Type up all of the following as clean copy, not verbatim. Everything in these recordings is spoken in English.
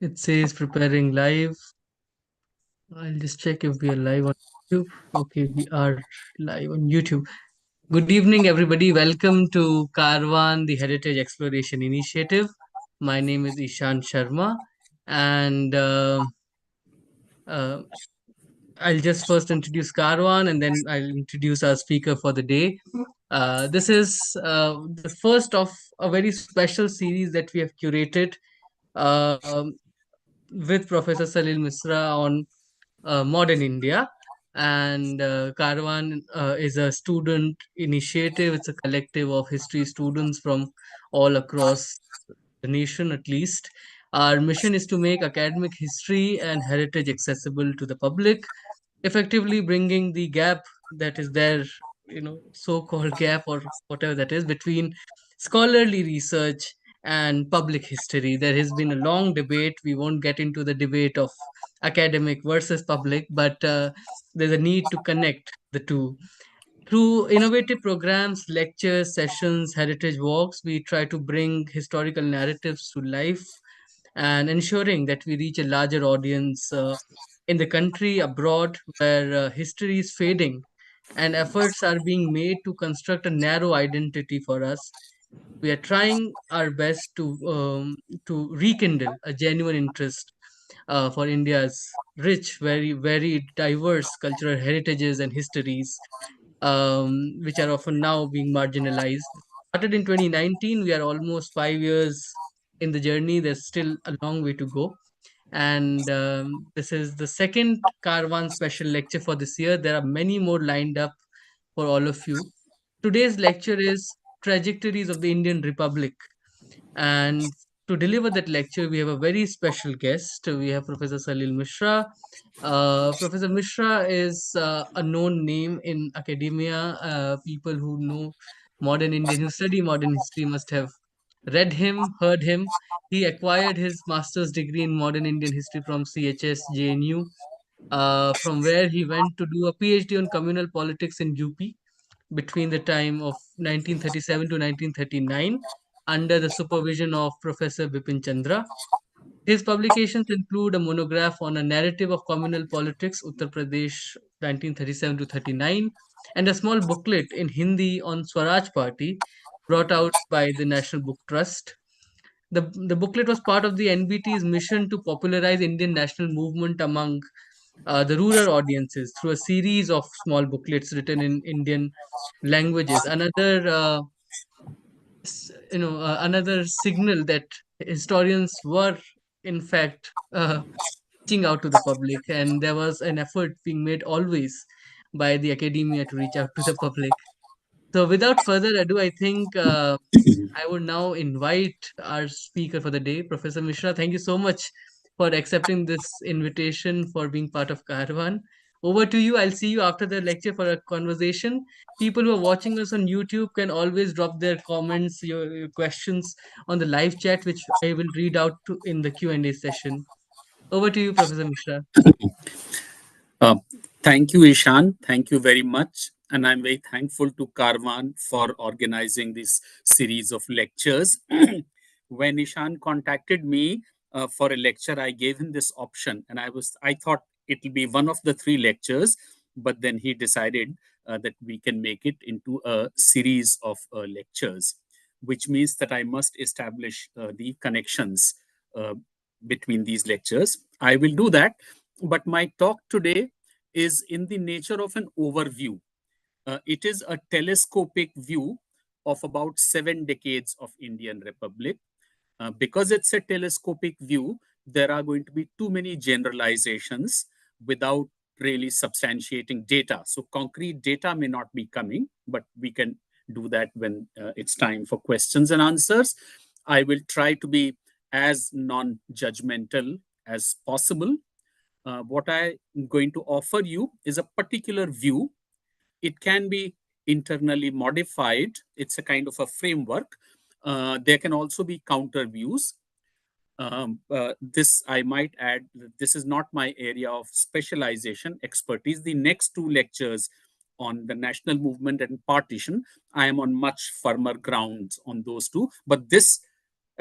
It says preparing live. I'll just check if we are live on YouTube. Okay, we are live on YouTube. Good evening, everybody. Welcome to Karwan, the Heritage Exploration Initiative. My name is Ishan Sharma, and uh, I'll just first introduce Karwan and then I'll introduce our speaker for the day. This is the first of a very special series that we have curated um with Professor Salil Misra on modern India. And Caravan is a student initiative. It's a collective of history students from all across the nation, at least. Our mission is to make academic history and heritage accessible to the public, effectively bringing the gap that is there, so-called gap or whatever that is, between scholarly research and public history. There has been a long debate. We won't get into the debate of academic versus public, but there's a need to connect the two. Through innovative programs, lectures, sessions, heritage walks, we try to bring historical narratives to life and ensuring that we reach a larger audience in the country, abroad, where history is fading and efforts are being made to construct a narrow identity for us. We are trying our best to rekindle a genuine interest for India's rich, very diverse cultural heritages and histories, which are often now being marginalized. Started in 2019, we are almost 5 years in the journey. There's still a long way to go. And this is the second Carvan special lecture for this year. There are many more lined up for all of you. Today's lecture is Trajectories of the Indian Republic, and to deliver that lecture, we have a very special guest. We have Professor Salil Misra. Professor Misra is a known name in academia. People who know modern Indian, who study modern history, must have read him, heard him. He acquired his master's degree in modern Indian history from CHS JNU, from where he went to do a PhD on communal politics in UP between the time of 1937 to 1939 under the supervision of Professor Bipan Chandra. His publications include a monograph on a narrative of communal politics, Uttar Pradesh 1937 to 39, and a small booklet in Hindi on Swaraj Party brought out by the National Book Trust. The booklet was part of the NBT's mission to popularize Indian national movement among the rural audiences through a series of small booklets written in Indian languages. Another signal that historians were in fact reaching out to the public, and there was an effort being made always by the academia to reach out to the public. So without further ado, I think I would now invite our speaker for the day, Professor Mishra. Thank you so much for accepting this invitation, for being part of Caravan. Over to you. I'll see you after the lecture for a conversation. People who are watching us on YouTube can always drop their comments, your questions on the live chat, which I will read out in the Q&A session. Over to you, Professor Mishra. Uh, Thank you, Ishan. Thank you very much. And I'm very thankful to Karwan for organizing this series of lectures. When Ishan contacted me for a lecture, I gave him this option, and I thought it will be one of the three lectures, but then he decided that we can make it into a series of lectures, which means that I must establish the connections uh, between these lectures. I will do that, but my talk today is in the nature of an overview. It is a telescopic view of about 7 decades of Indian Republic. Because it's a telescopic view, there are going to be too many generalizations without really substantiating data. So concrete data may not be coming, but we can do that when it's time for questions and answers. I will try to be as non-judgmental as possible. What I'm going to offer you is a particular view. It can be internally modified. It's a kind of a framework. There can also be counter views. This, I might add, this is not my area of specialization, expertise. The next two lectures on the national movement and partition, I am on much firmer grounds on those two. But this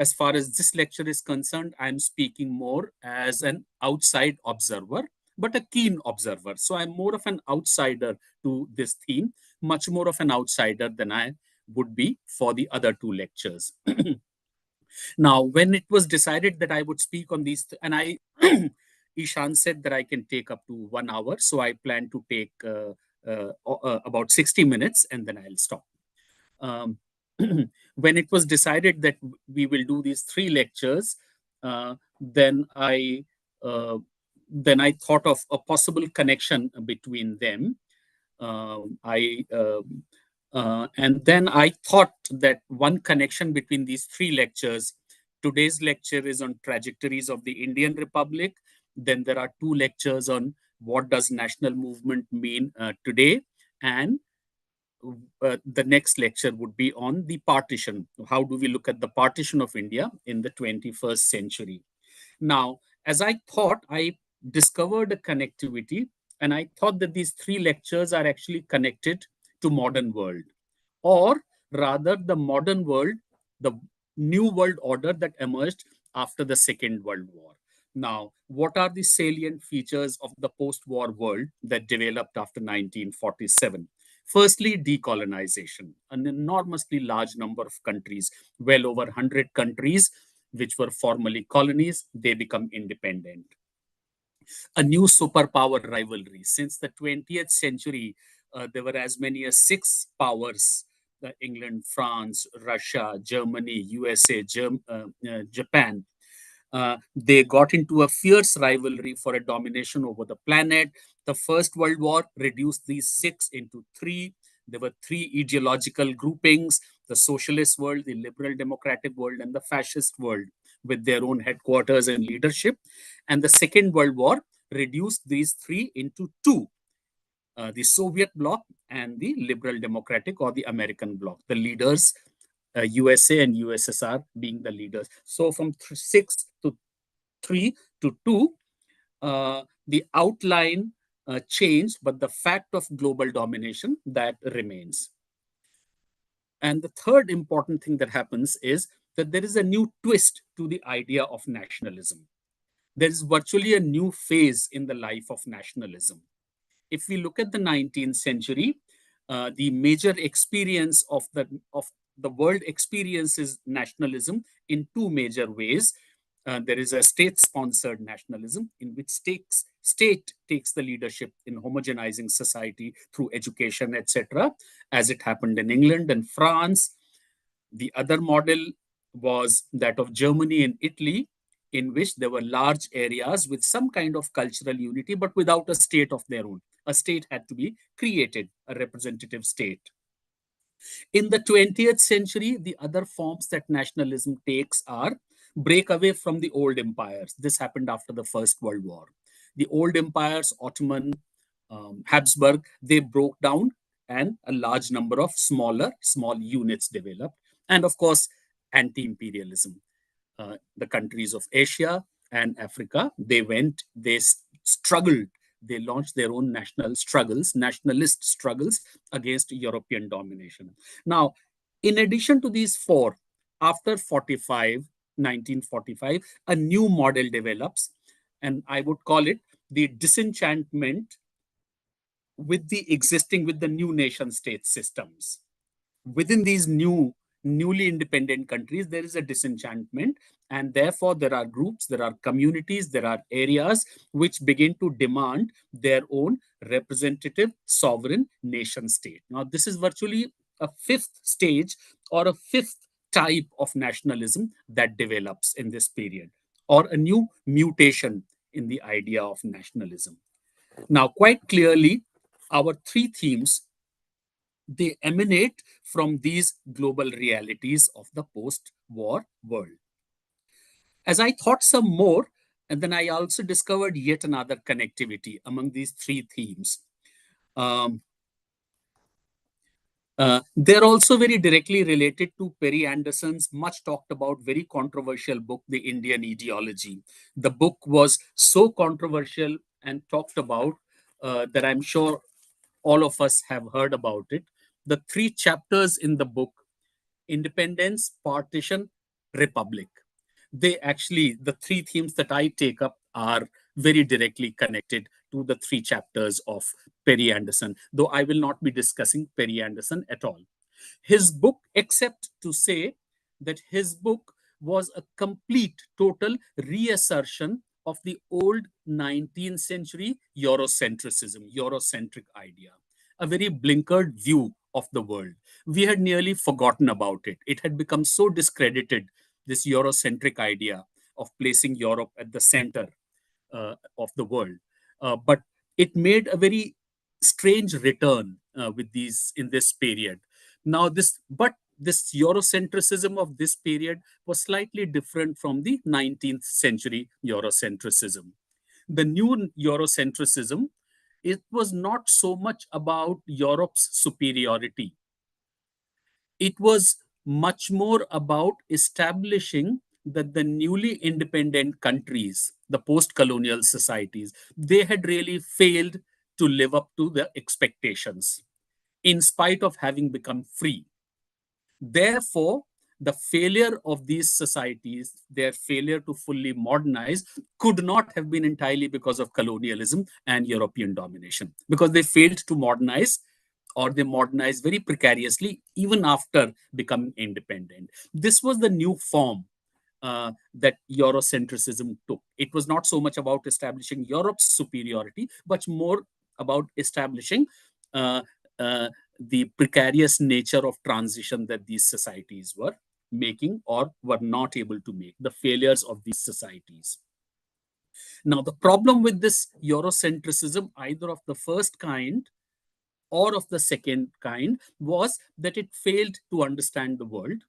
as far as this lecture is concerned, I'm speaking more as an outside observer, but a keen observer. So I'm more of an outsider to this theme, much more of an outsider than I would be for the other two lectures. Now, when it was decided that I would speak on these, and I, Ishan said that I can take up to 1 hour. So I plan to take about 60 minutes and then I'll stop. Um, when it was decided that we will do these three lectures, uh, then I uh, then I thought of a possible connection between them. I and then I thought that one connection between these three lectures. Today's lecture is on trajectories of the Indian Republic. Then there are two lectures on what does national movement mean today, and the next lecture would be on the partition. How do we look at the partition of India in the 21st century? Now, as I thought, I discovered a connectivity, and I thought that these three lectures are actually connected to modern world, or rather the modern world, the new world order that emerged after the Second World War. Now, what are the salient features of the post-war world that developed after 1947? Firstly, decolonization. An enormously large number of countries, well over 100 countries, which were formerly colonies, they become independent. A new superpower rivalry. Since the 20th century, there were as many as six powers: England, France, Russia, Germany, USA, Japan. They got into a fierce rivalry for a domination over the planet. The First World War reduced these six into three. There were three ideological groupings: the socialist world, the liberal democratic world, and the fascist world, with their own headquarters and leadership. And the Second World War reduced these three into two: the Soviet bloc and the liberal democratic or the American bloc. The leaders, USA and USSR, being the leaders. So from six to three to two, the outline changed, but the fact of global domination that remains. And the third important thing that happens is that there is a new twist to the idea of nationalism. There is virtually a new phase in the life of nationalism. If we look at the 19th century, the major experience of the world experiences nationalism in two major ways. There is a state-sponsored nationalism in which state takes the leadership in homogenizing society through education, etc., as it happened in England and France. The other model was that of Germany and Italy, in which there were large areas with some kind of cultural unity, but without a state of their own. A state had to be created, a representative state. In the 20th century, the other forms that nationalism takes are break away from the old empires. This happened after the First World War. The old empires, Ottoman, Habsburg, they broke down, and a large number of small units developed. And of course, anti-imperialism. The countries of Asia and Africa, they struggled, they launched their own nationalist struggles against European domination. Now, in addition to these four, after 1945, a new model develops, and I would call it the disenchantment with the new nation state systems. Within these newly independent countries, there is a disenchantment, and therefore there are groups, there are communities, there are areas which begin to demand their own representative sovereign nation state. Now, this is virtually a fifth stage or a fifth type of nationalism that develops in this period, or a new mutation in the idea of nationalism. Now, quite clearly, our three themes, they emanate from these global realities of the post-war world. As I thought some more, and then I also discovered yet another connectivity among these three themes. Um, they're also very directly related to Perry Anderson's much talked about, very controversial book, The Indian Ideology. The book was so controversial and talked about that I'm sure all of us have heard about it. The three chapters in the book: independence, partition, republic. They actually, the three themes that I take up are very directly connected to the three chapters of Perry Anderson, though I will not be discussing Perry Anderson at all. His book, except to say that his book was a complete, total reassertion of the old 19th century Eurocentric idea, a very blinkered view of the world. We had nearly forgotten about it. It had become so discredited, this Eurocentric idea of placing Europe at the center of the world. But it made a very strange return with these in this period. Now, this Eurocentrism of this period was slightly different from the 19th century Eurocentrism. The new Eurocentrism, it was not so much about Europe's superiority. It was much more about establishing that the newly independent countries, the post colonial societies, they had really failed to live up to the expectations in spite of having become free. Therefore, the failure of these societies, their failure to fully modernize, could not have been entirely because of colonialism and European domination, because they failed to modernize, or they modernized very precariously even after becoming independent. This was the new form that Eurocentrism took. It was not so much about establishing Europe's superiority, but more about establishing uh, uh, the precarious nature of transition that these societies were making or were not able to make, the failures of these societies. Now, the problem with this Eurocentrism, either of the first kind or of the second kind, was that it failed to understand the world.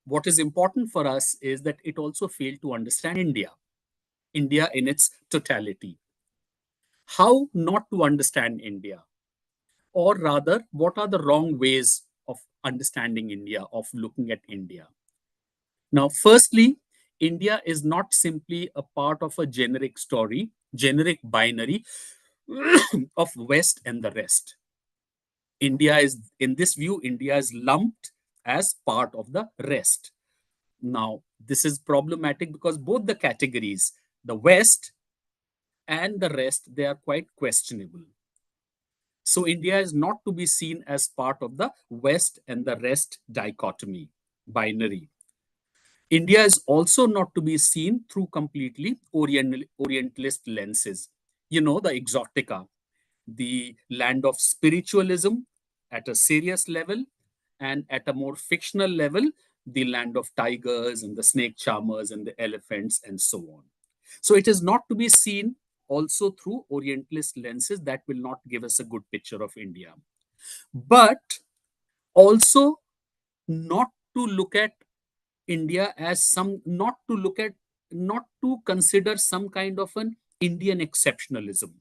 What is important for us is that it also failed to understand India, India in its totality. How not to understand India? Or rather, what are the wrong ways of understanding India, of looking at India? Now, firstly, India is not simply a part of a generic story, generic binary of West and the rest. India is, in this view, India is lumped as part of the rest. Now, this is problematic because both the categories, the West and the rest, they are quite questionable. So, India is not to be seen as part of the West and the rest dichotomy, binary. India is also not to be seen through completely Orientalist lenses. You know, the exotica, the land of spiritualism at a serious level, and at a more fictional level, the land of tigers and the snake charmers and the elephants and so on. So it is not to be seen also through Orientalist lenses. That will not give us a good picture of India. But also not to look at India as some, not to look at, not to consider some kind of an Indian exceptionalism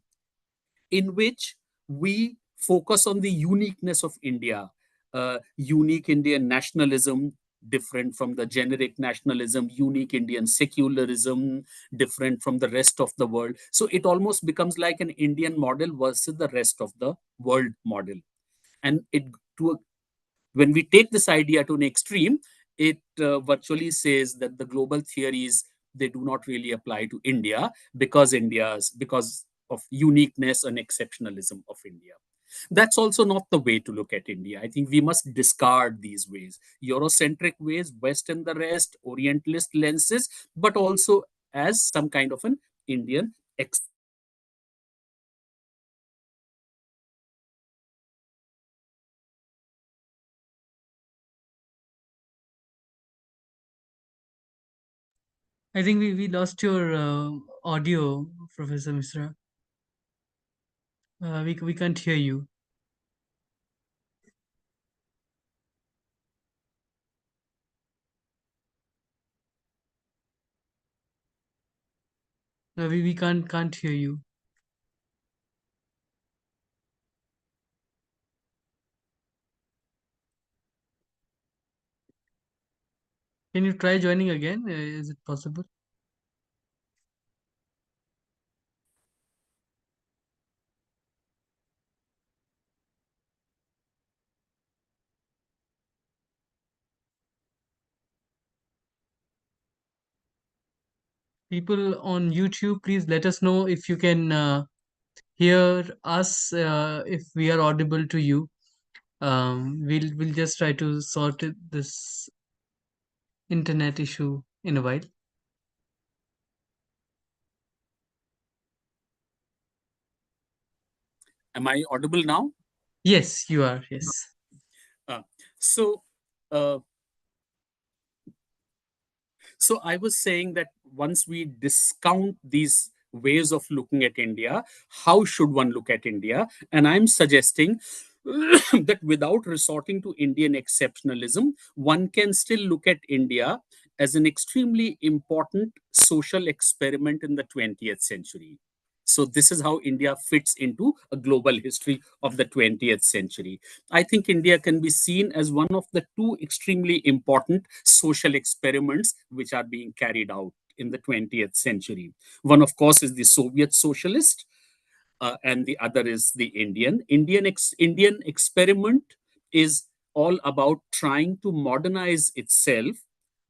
in which we focus on the uniqueness of India, unique Indian nationalism, different from the generic nationalism, unique Indian secularism, different from the rest of the world. So it almost becomes like an Indian model versus the rest of the world model. And it, to a, when we take this idea to an extreme, it virtually says that the global theories, they do not really apply to India because of uniqueness and exceptionalism of India. That's also not the way to look at India. I think we must discard these ways, Eurocentric ways, West and the rest, Orientalist lenses, but also as some kind of an Indian I think we lost your audio, Professor Misra. We can't hear you. We can't hear you. Can you try joining again? Is it possible? People on YouTube, please let us know if you can hear us, if we are audible to you. We'll just try to this internet issue in a while. Am I audible now? Yes, you are. Yes. Uh, so, uh, so I was saying that once we discount these ways of looking at India, how should one look at India? And I'm suggesting that without resorting to Indian exceptionalism, one can still look at India as an extremely important social experiment in the 20th century. So, this is how India fits into a global history of the 20th century. I think India can be seen as one of the two extremely important social experiments which are being carried out in the 20th century. One, of course, is the Soviet socialist, and the other is the Indian experiment is all about trying to modernize itself,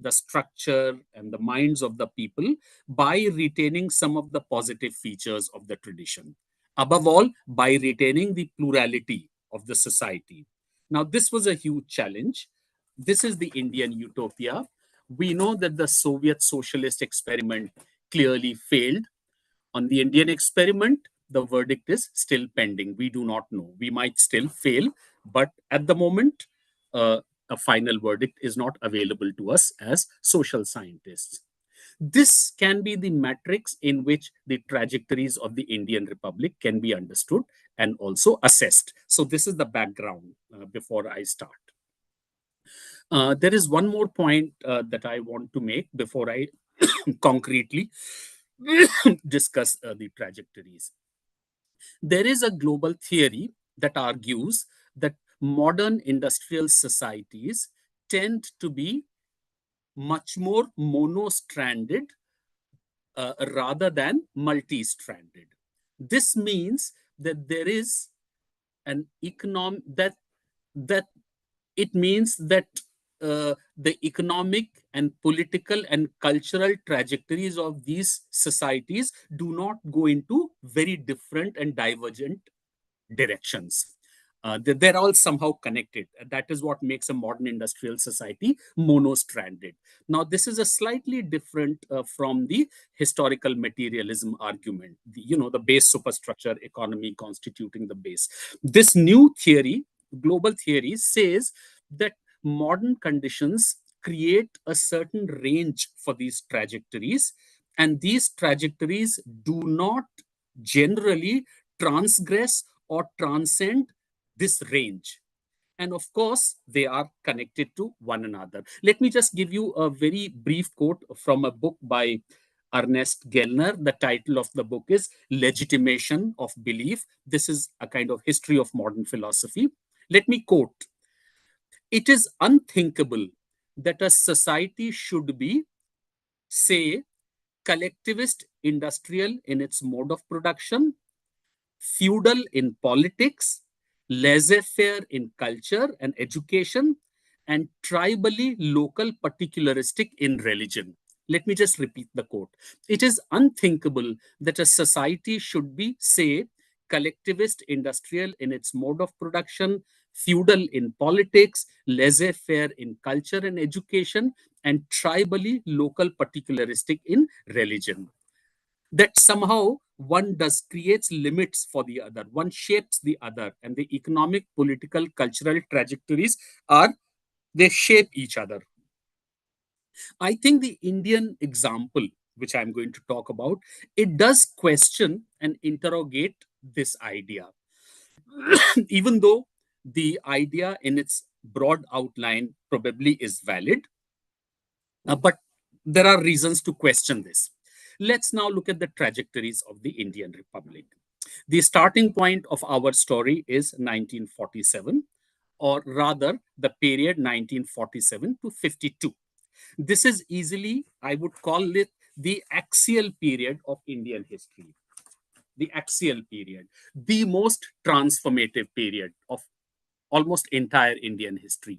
the structure and the minds of the people, by retaining some of the positive features of the tradition. Above all, by retaining the plurality of the society. Now, this was a huge challenge. This is the Indian utopia. We know that the Soviet socialist experiment clearly failed. On the Indian experiment, the verdict is still pending. We do not know. We might still fail, but at the moment, a final verdict is not available to us as social scientists. This can be the matrix in which the trajectories of the Indian Republic can be understood and also assessed. So, this is the background before I start. There is one more point that I want to make before I concretely discuss the trajectories. There is a global theory that argues that modern industrial societies tend to be much more monostranded rather than multi-stranded. This means that there is an economic that it means that the economic and political and cultural trajectories of these societies do not go into very different and divergent directions. They're all somehow connected. That is what makes a modern industrial society monostranded. Now, this is a slightly different from the historical materialism argument, the base superstructure economy constituting the base. This new theory, global theory, says that modern conditions create a certain range for these trajectories, and these trajectories do not generally transgress or transcend this range. And of course, they are connected to one another. Let me just give you a very brief quote from a book by Ernest Gellner. The title of the book is Legitimation of Belief. This is a kind of history of modern philosophy. Let me quote: "It is unthinkable that a society should be, say, collectivist industrial in its mode of production, feudal in politics, laissez faire in culture and education, and tribally local particularistic in religion." Let me just repeat the quote. "It is unthinkable that a society should be, say, collectivist industrial in its mode of production, feudal in politics, laissez faire in culture and education, and tribally local particularistic in religion." That somehow one does creates limits for the other, one shapes the other, and the economic, political, cultural trajectories are, they shape each other. I think the Indian example, which I'm going to talk about, it does question and interrogate this idea. Even though the idea in its broad outline probably is valid, but there are reasons to question this. Let's now look at the trajectories of the Indian Republic. The starting point of our story is 1947, or rather, the period 1947 to 52. This is easily, I would call it, the axial period of Indian history. The axial period, the most transformative period of almost entire Indian history.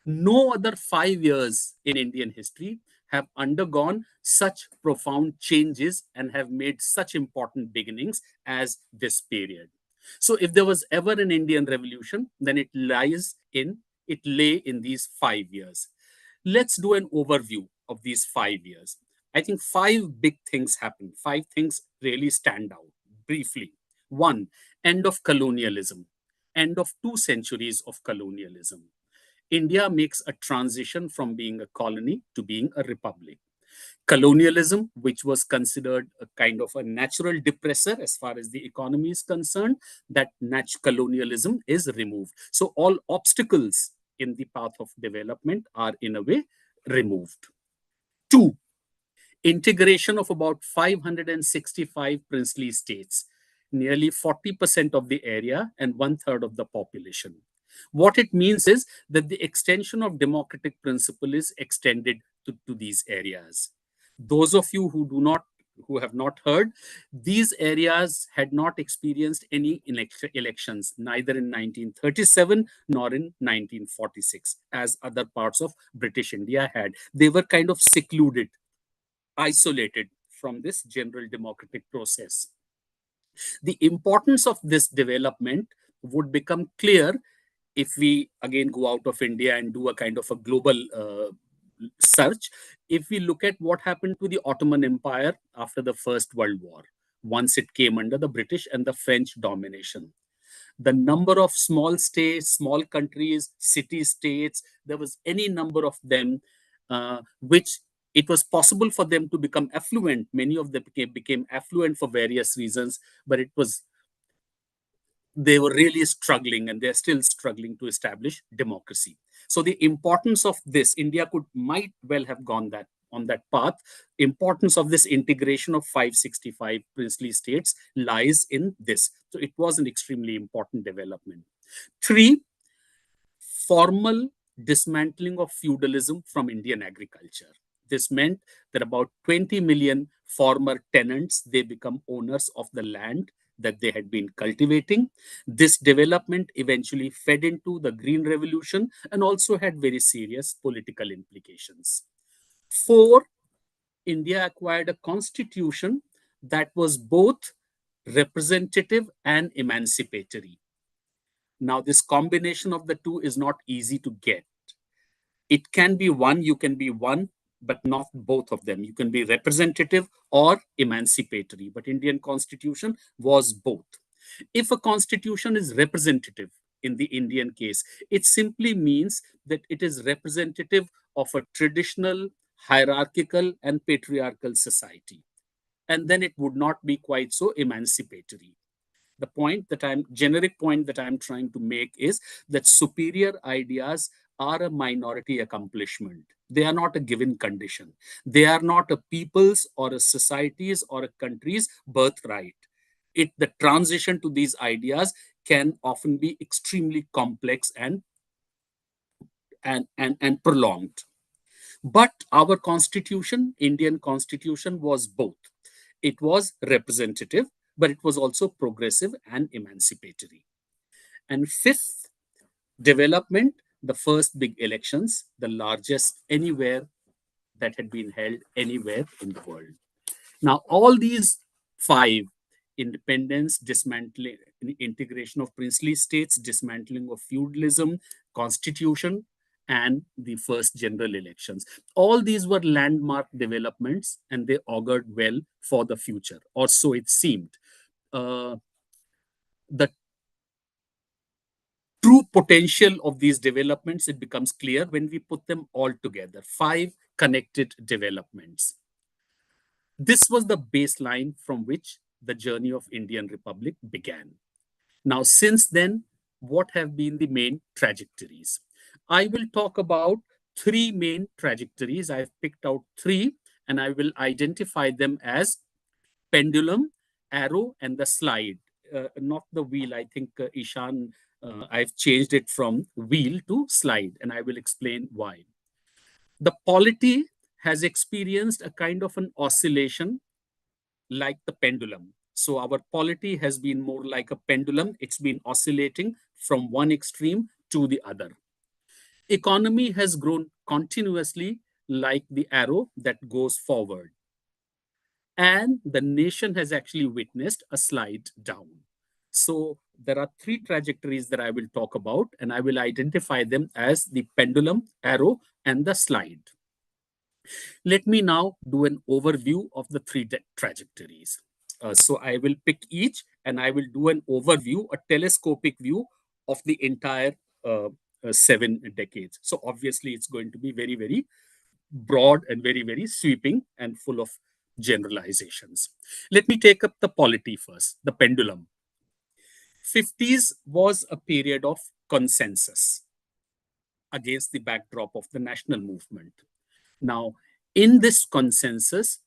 No other 5 years in Indian history have undergone such profound changes and have made such important beginnings as this period. So if there was ever an Indian revolution, then it lay in these 5 years. Let's do an overview of these 5 years. I think five big things happened. Five things really stand out briefly. One, end of colonialism, end of 2 centuries of colonialism. India makes a transition from being a colony to being a republic. Colonialism, which was considered a kind of a natural depressor as far as the economy is concerned, that colonialism is removed. So all obstacles in the path of development are in a way removed. Two, integration of about 565 princely states, nearly 40% of the area and one-third of the population. What it means is that the extension of democratic principle is extended to these areas. Those of you who have not heard, these areas had not experienced any elections, neither in 1937 nor in 1946, as other parts of British India had. They were kind of secluded, isolated from this general democratic process. The importance of this development would become clear if we again go out of India and do a kind of a global search. If we look at what happened to the Ottoman Empire after the First World War, once it came under the British and the French domination, the number of small states, small countries, city states, there was any number of them, which it was possible for them to become affluent. Many of them became affluent for various reasons, but they were really struggling, and they're still struggling to establish democracy. So the importance of this, India might well have gone that on that path. Importance of this integration of 565 princely states lies in this. So it was an extremely important development. Three, formal dismantling of feudalism from Indian agriculture. This meant that about 20 million former tenants, they become owners of the land that they had been cultivating. This development eventually fed into the Green Revolution and also had very serious political implications. Four, India acquired a constitution that was both representative and emancipatory. Now, this combination of the two is not easy to get. It can be one, you can be one, but not both of them. You can be representative or emancipatory, but Indian constitution was both. If a constitution is representative in the Indian case, it simply means that it is representative of a traditional, hierarchical, and patriarchal society. And then it would not be quite so emancipatory. The generic point that I'm trying to make is that superior ideas are a minority accomplishment. They are not a given condition. They are not a people's or a society's or a country's birthright. The transition to these ideas can often be extremely complex and prolonged. But our constitution, Indian constitution, was both. It was representative, but it was also progressive and emancipatory. And fifth, development, the first big elections, the largest anywhere that had been held anywhere in the world. Now, all these five, independence, dismantling, integration of princely states, dismantling of feudalism, constitution, and the first general elections, all these were landmark developments, and they augured well for the future, or so it seemed. The true potential of these developments, it becomes clear when we put them all together. Five connected developments. This was the baseline from which the journey of Indian Republic began. Now, since then, what have been the main trajectories? I will talk about three main trajectories. I've picked out three, and I will identify them as pendulum, arrow, and the slide. Not the wheel. I think Ishan, I've changed it from wheel to slide, and I will explain why. The polity has experienced a kind of an oscillation like the pendulum. So our polity has been more like a pendulum. It's been oscillating from one extreme to the other. Economy has grown continuously like the arrow that goes forward. And the nation has actually witnessed a slide down. So there are three trajectories that I will talk about, and I will identify them as the pendulum, arrow, and the slide. Let me now do an overview of the three trajectories. So I will pick each and I will do an overview, a telescopic view of the entire 7 decades. So obviously, it's going to be very, very broad and very, very sweeping and full of generalizations. Let me take up the polity first, the pendulum. 50s was a period of consensus against the backdrop of the national movement. Now, in this consensus,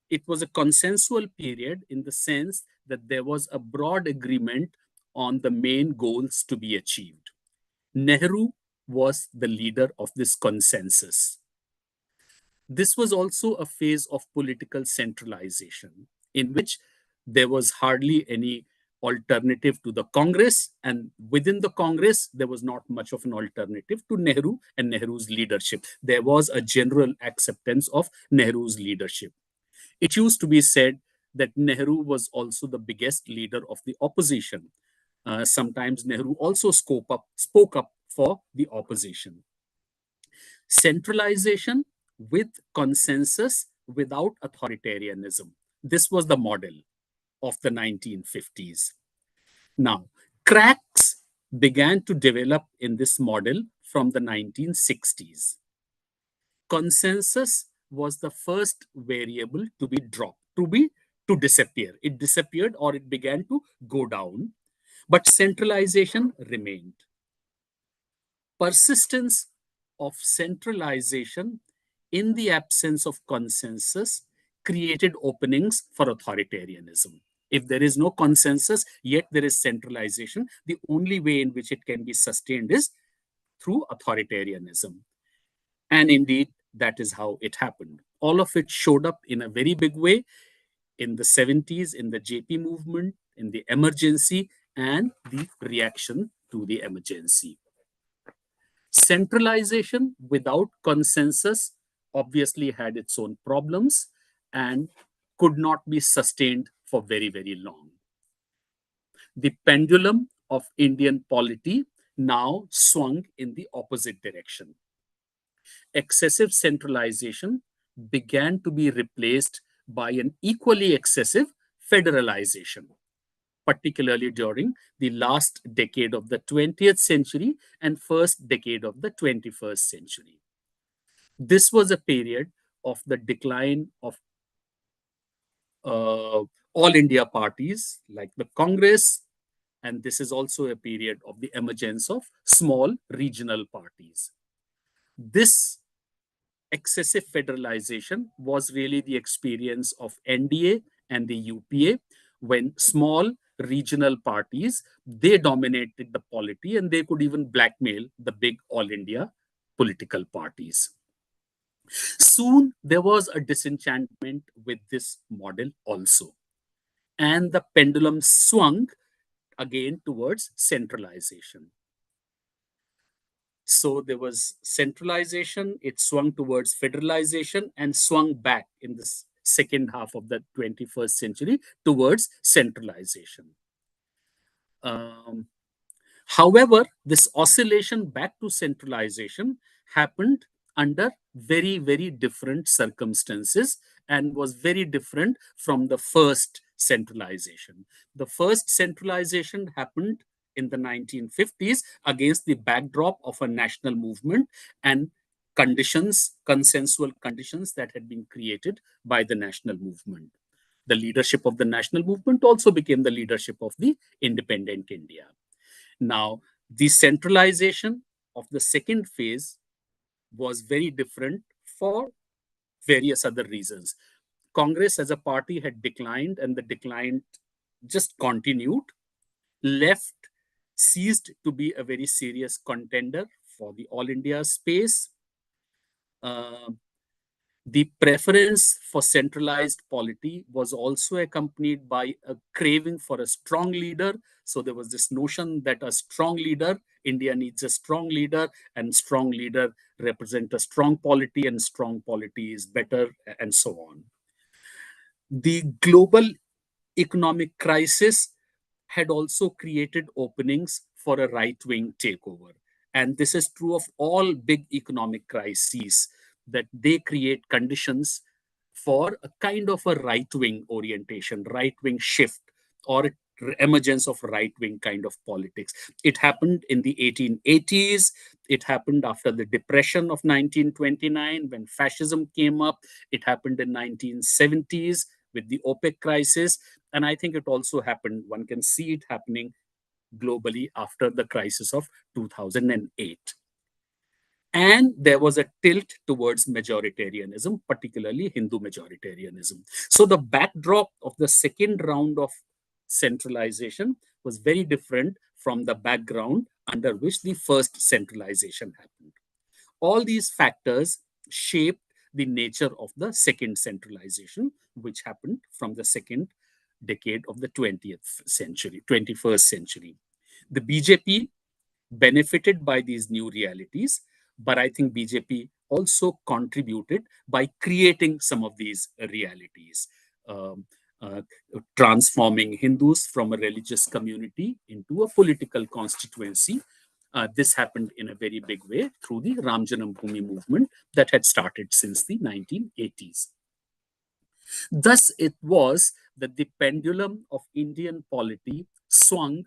it was a consensual period in the sense that there was a broad agreement on the main goals to be achieved. Nehru was the leader of this consensus. This was also a phase of political centralization in which there was hardly any alternative to the Congress, and within the Congress, there was not much of an alternative to Nehru and Nehru's leadership. There was a general acceptance of Nehru's leadership. It used to be said that Nehru was also the biggest leader of the opposition. Sometimes Nehru also spoke up for the opposition. Centralization with consensus without authoritarianism. This was the model of the 1950s. Now, cracks began to develop in this model from the 1960s. Consensus was the first variable to be dropped, to disappear. It disappeared or it began to go down, but centralization remained. Persistence of centralization in the absence of consensus created openings for authoritarianism. If there is no consensus, yet there is centralization, the only way in which it can be sustained is through authoritarianism. And indeed, that is how it happened. All of it showed up in a very big way in the 70s, in the JP movement, in the emergency, and the reaction to the emergency. Centralization without consensus obviously had its own problems and could not be sustained for very, very long. The pendulum of Indian polity now swung in the opposite direction. Excessive centralization began to be replaced by an equally excessive federalization, particularly during the last decade of the 20th century and first decade of the 21st century. This was a period of the decline of all India parties like the Congress, and this is also a period of the emergence of small regional parties. This excessive federalization was really the experience of NDA and the UPA, when small regional parties, they dominated the polity and they could even blackmail the big all India political parties. Soon there was a disenchantment with this model also, and the pendulum swung again towards centralization. So there was centralization, it swung towards federalization and swung back in the second half of the 21st century towards centralization. However, this oscillation back to centralization happened under very, very different circumstances and was very different from the first centralization. The first centralization happened in the 1950s against the backdrop of a national movement and conditions, consensual conditions that had been created by the national movement. The leadership of the national movement also became the leadership of the independent India. Now, the centralization of the second phase was very different for various other reasons. Congress as a party had declined, and the decline just continued. Left ceased to be a very serious contender for the All India space. The preference for centralized polity was also accompanied by a craving for a strong leader. So there was this notion that a strong leader, India needs a strong leader, and strong leader represent a strong polity, and strong polity is better, and so on. The global economic crisis had also created openings for a right wing takeover. And this is true of all big economic crises, that they create conditions for a kind of a right wing orientation, right wing shift, or emergence of right wing kind of politics. It happened in the 1880s. It happened after the depression of 1929 when fascism came up. It happened in 1970s with the OPEC crisis. And I think it also happened, one can see it happening globally after the crisis of 2008. And there was a tilt towards majoritarianism, particularly Hindu majoritarianism. So the backdrop of the second round of centralization was very different from the background under which the first centralization happened. All these factors shaped the nature of the second centralization, which happened from the second decade of the 20th century, 21st century. The BJP benefited by these new realities, but I think BJP also contributed by creating some of these realities, um, uh, transforming Hindus from a religious community into a political constituency. This happened in a very big way through the Ram Janambhoomi movement that had started since the 1980s. Thus, it was that the pendulum of Indian polity swung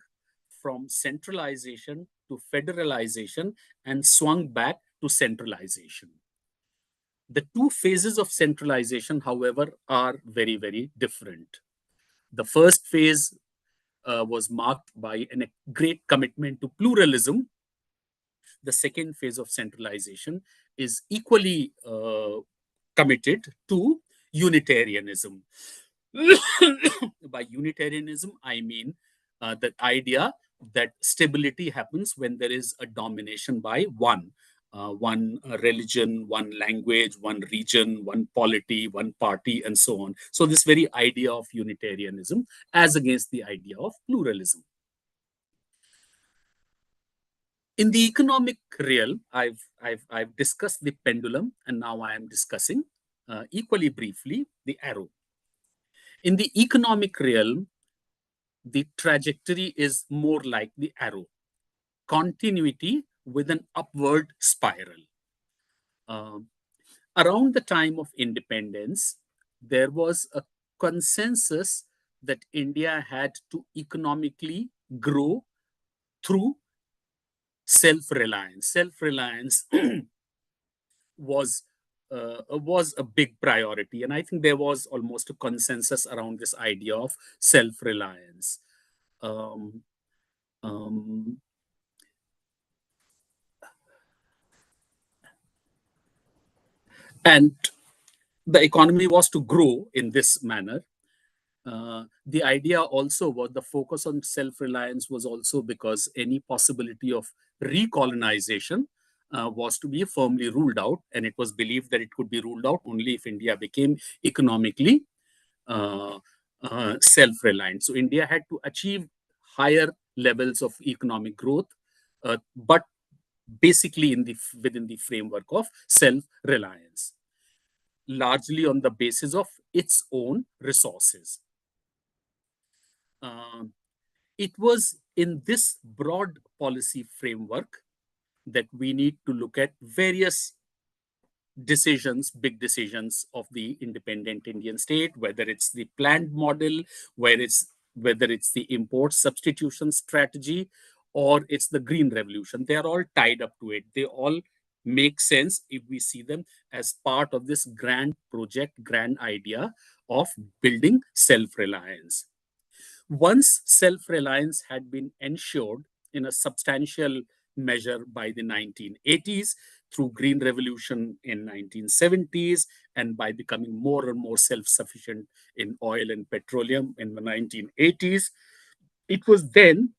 from centralization to federalization and swung back to centralization. The two phases of centralization, however, are very, very different. The first phase was marked by a great commitment to pluralism. The second phase of centralization is equally committed to Unitarianism. By Unitarianism, I mean the idea that stability happens when there is a domination by one religion, one language, one region, one polity, one party, and so on. So, this very idea of Unitarianism as against the idea of pluralism. In the economic realm, I've discussed the pendulum, and now I am discussing equally briefly the arrow. In the economic realm, the trajectory is more like the arrow, continuity with an upward spiral. Um, Around the time of independence, there was a consensus that India had to economically grow through self-reliance. Self-reliance was a big priority, and I think there was almost a consensus around this idea of self-reliance. Um, um, and the economy was to grow in this manner. The idea also was the focus on self-reliance was also because any possibility of recolonization was to be firmly ruled out, and it was believed that it could be ruled out only if India became economically uh, self-reliant. So India had to achieve higher levels of economic growth, but basically within the framework of self-reliance, largely on the basis of its own resources. Um, it was in this broad policy framework that we need to look at various decisions, big decisions of the independent Indian state, whether it's the planned model, whether it's the import substitution strategy, or it's the green revolution. They are all tied up to it. They all make sense if we see them as part of this grand project, grand idea of building self-reliance. Once self-reliance had been ensured in a substantial measure by the 1980s through green revolution in 1970s and by becoming more and more self-sufficient in oil and petroleum in the 1980s, it was then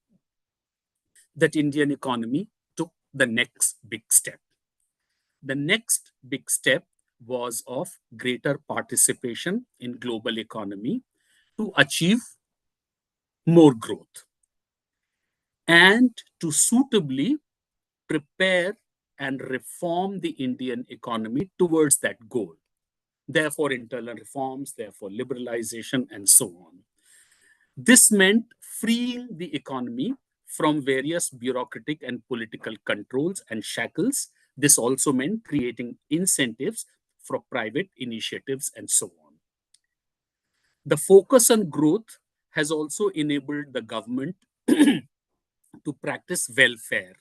that Indian economy took the next big step. The next big step was of greater participation in global economy to achieve more growth and to suitably prepare and reform the Indian economy towards that goal. Therefore, internal reforms, therefore, liberalization, and so on. This meant freeing the economy from various bureaucratic and political controls and shackles. This also meant creating incentives for private initiatives and so on. The focus on growth has also enabled the government to practice welfare.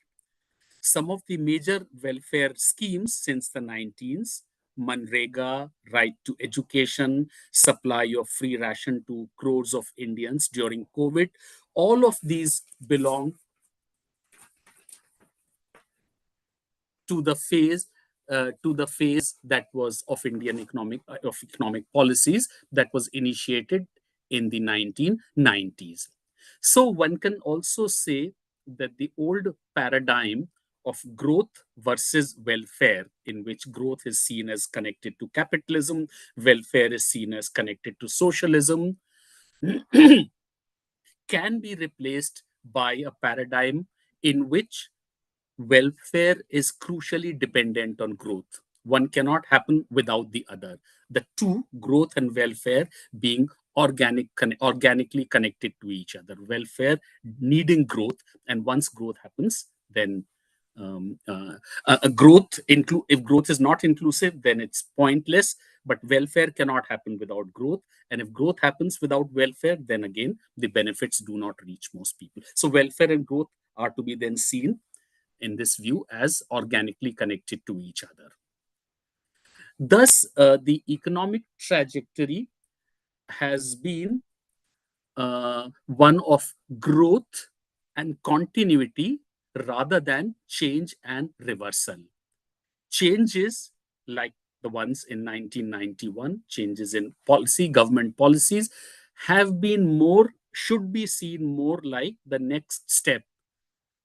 Some of the major welfare schemes since the 19s, Manrega, right to education, supply of free ration to crores of Indians during COVID, all of these belong to the phase that was of Indian economic policies that was initiated in the 1990s. So one can also say that the old paradigm of growth versus welfare, in which growth is seen as connected to capitalism, welfare is seen as connected to socialism, can be replaced by a paradigm in which welfare is crucially dependent on growth. One cannot happen without the other. The two, growth and welfare, being organically connected to each other. Welfare needing growth, and once growth happens, then if growth is not inclusive, then it's pointless. But welfare cannot happen without growth, and if growth happens without welfare, then again the benefits do not reach most people. So welfare and growth are to be then seen in this view as organically connected to each other. Thus, the economic trajectory has been one of growth and continuity rather than change and reversal. Changes like the ones in 1991, changes in government policies, should be seen more like the next step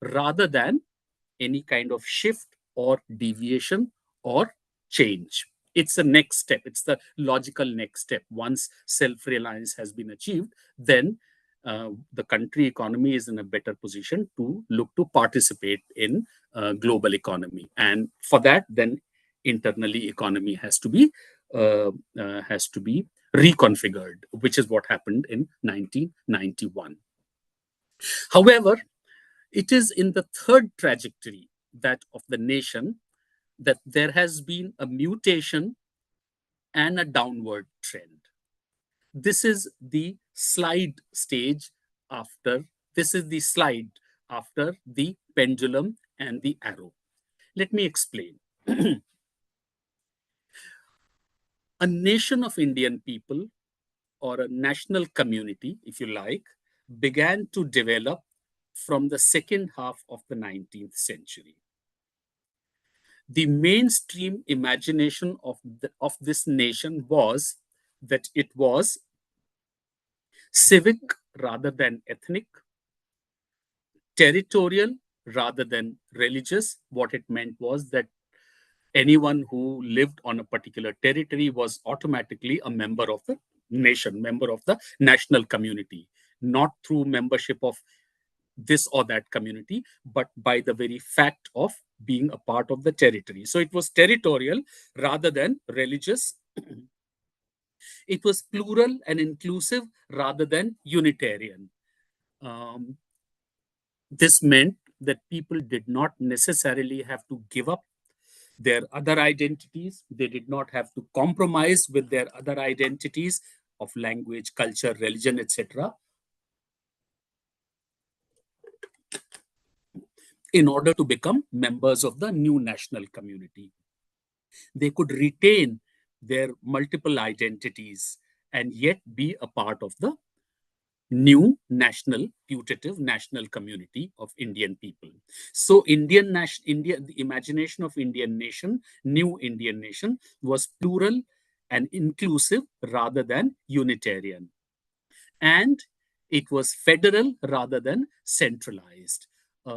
rather than any kind of shift or deviation or change. It's a next step. It's the logical next step. Once self-reliance has been achieved, then the country economy is in a better position to look to participate in global economy. And for that, then internally economy has to be reconfigured, which is what happened in 1991. However, it is in the third trajectory, that of the nation, that there has been a mutation and a downward trend. This is the slide stage after, this is the slide after the pendulum and the arrow. Let me explain. A nation of Indian people, or a national community, if you like, began to develop from the second half of the 19th century. The mainstream imagination of this nation was that it was civic rather than ethnic, territorial rather than religious. What it meant was that anyone who lived on a particular territory was automatically a member of the nation, member of the national community, not through membership of this or that community, but by the very fact of being a part of the territory. So it was territorial rather than religious. It was plural and inclusive rather than unitarian. Um, this meant that people did not necessarily have to give up their other identities. They did not have to compromise with their other identities of language, culture, religion, etc., in order to become members of the new national community. They could retain their multiple identities and yet be a part of the new national, putative national community of Indian people. So the imagination of Indian nation, new Indian nation, was plural and inclusive rather than unitarian. And it was federal rather than centralized.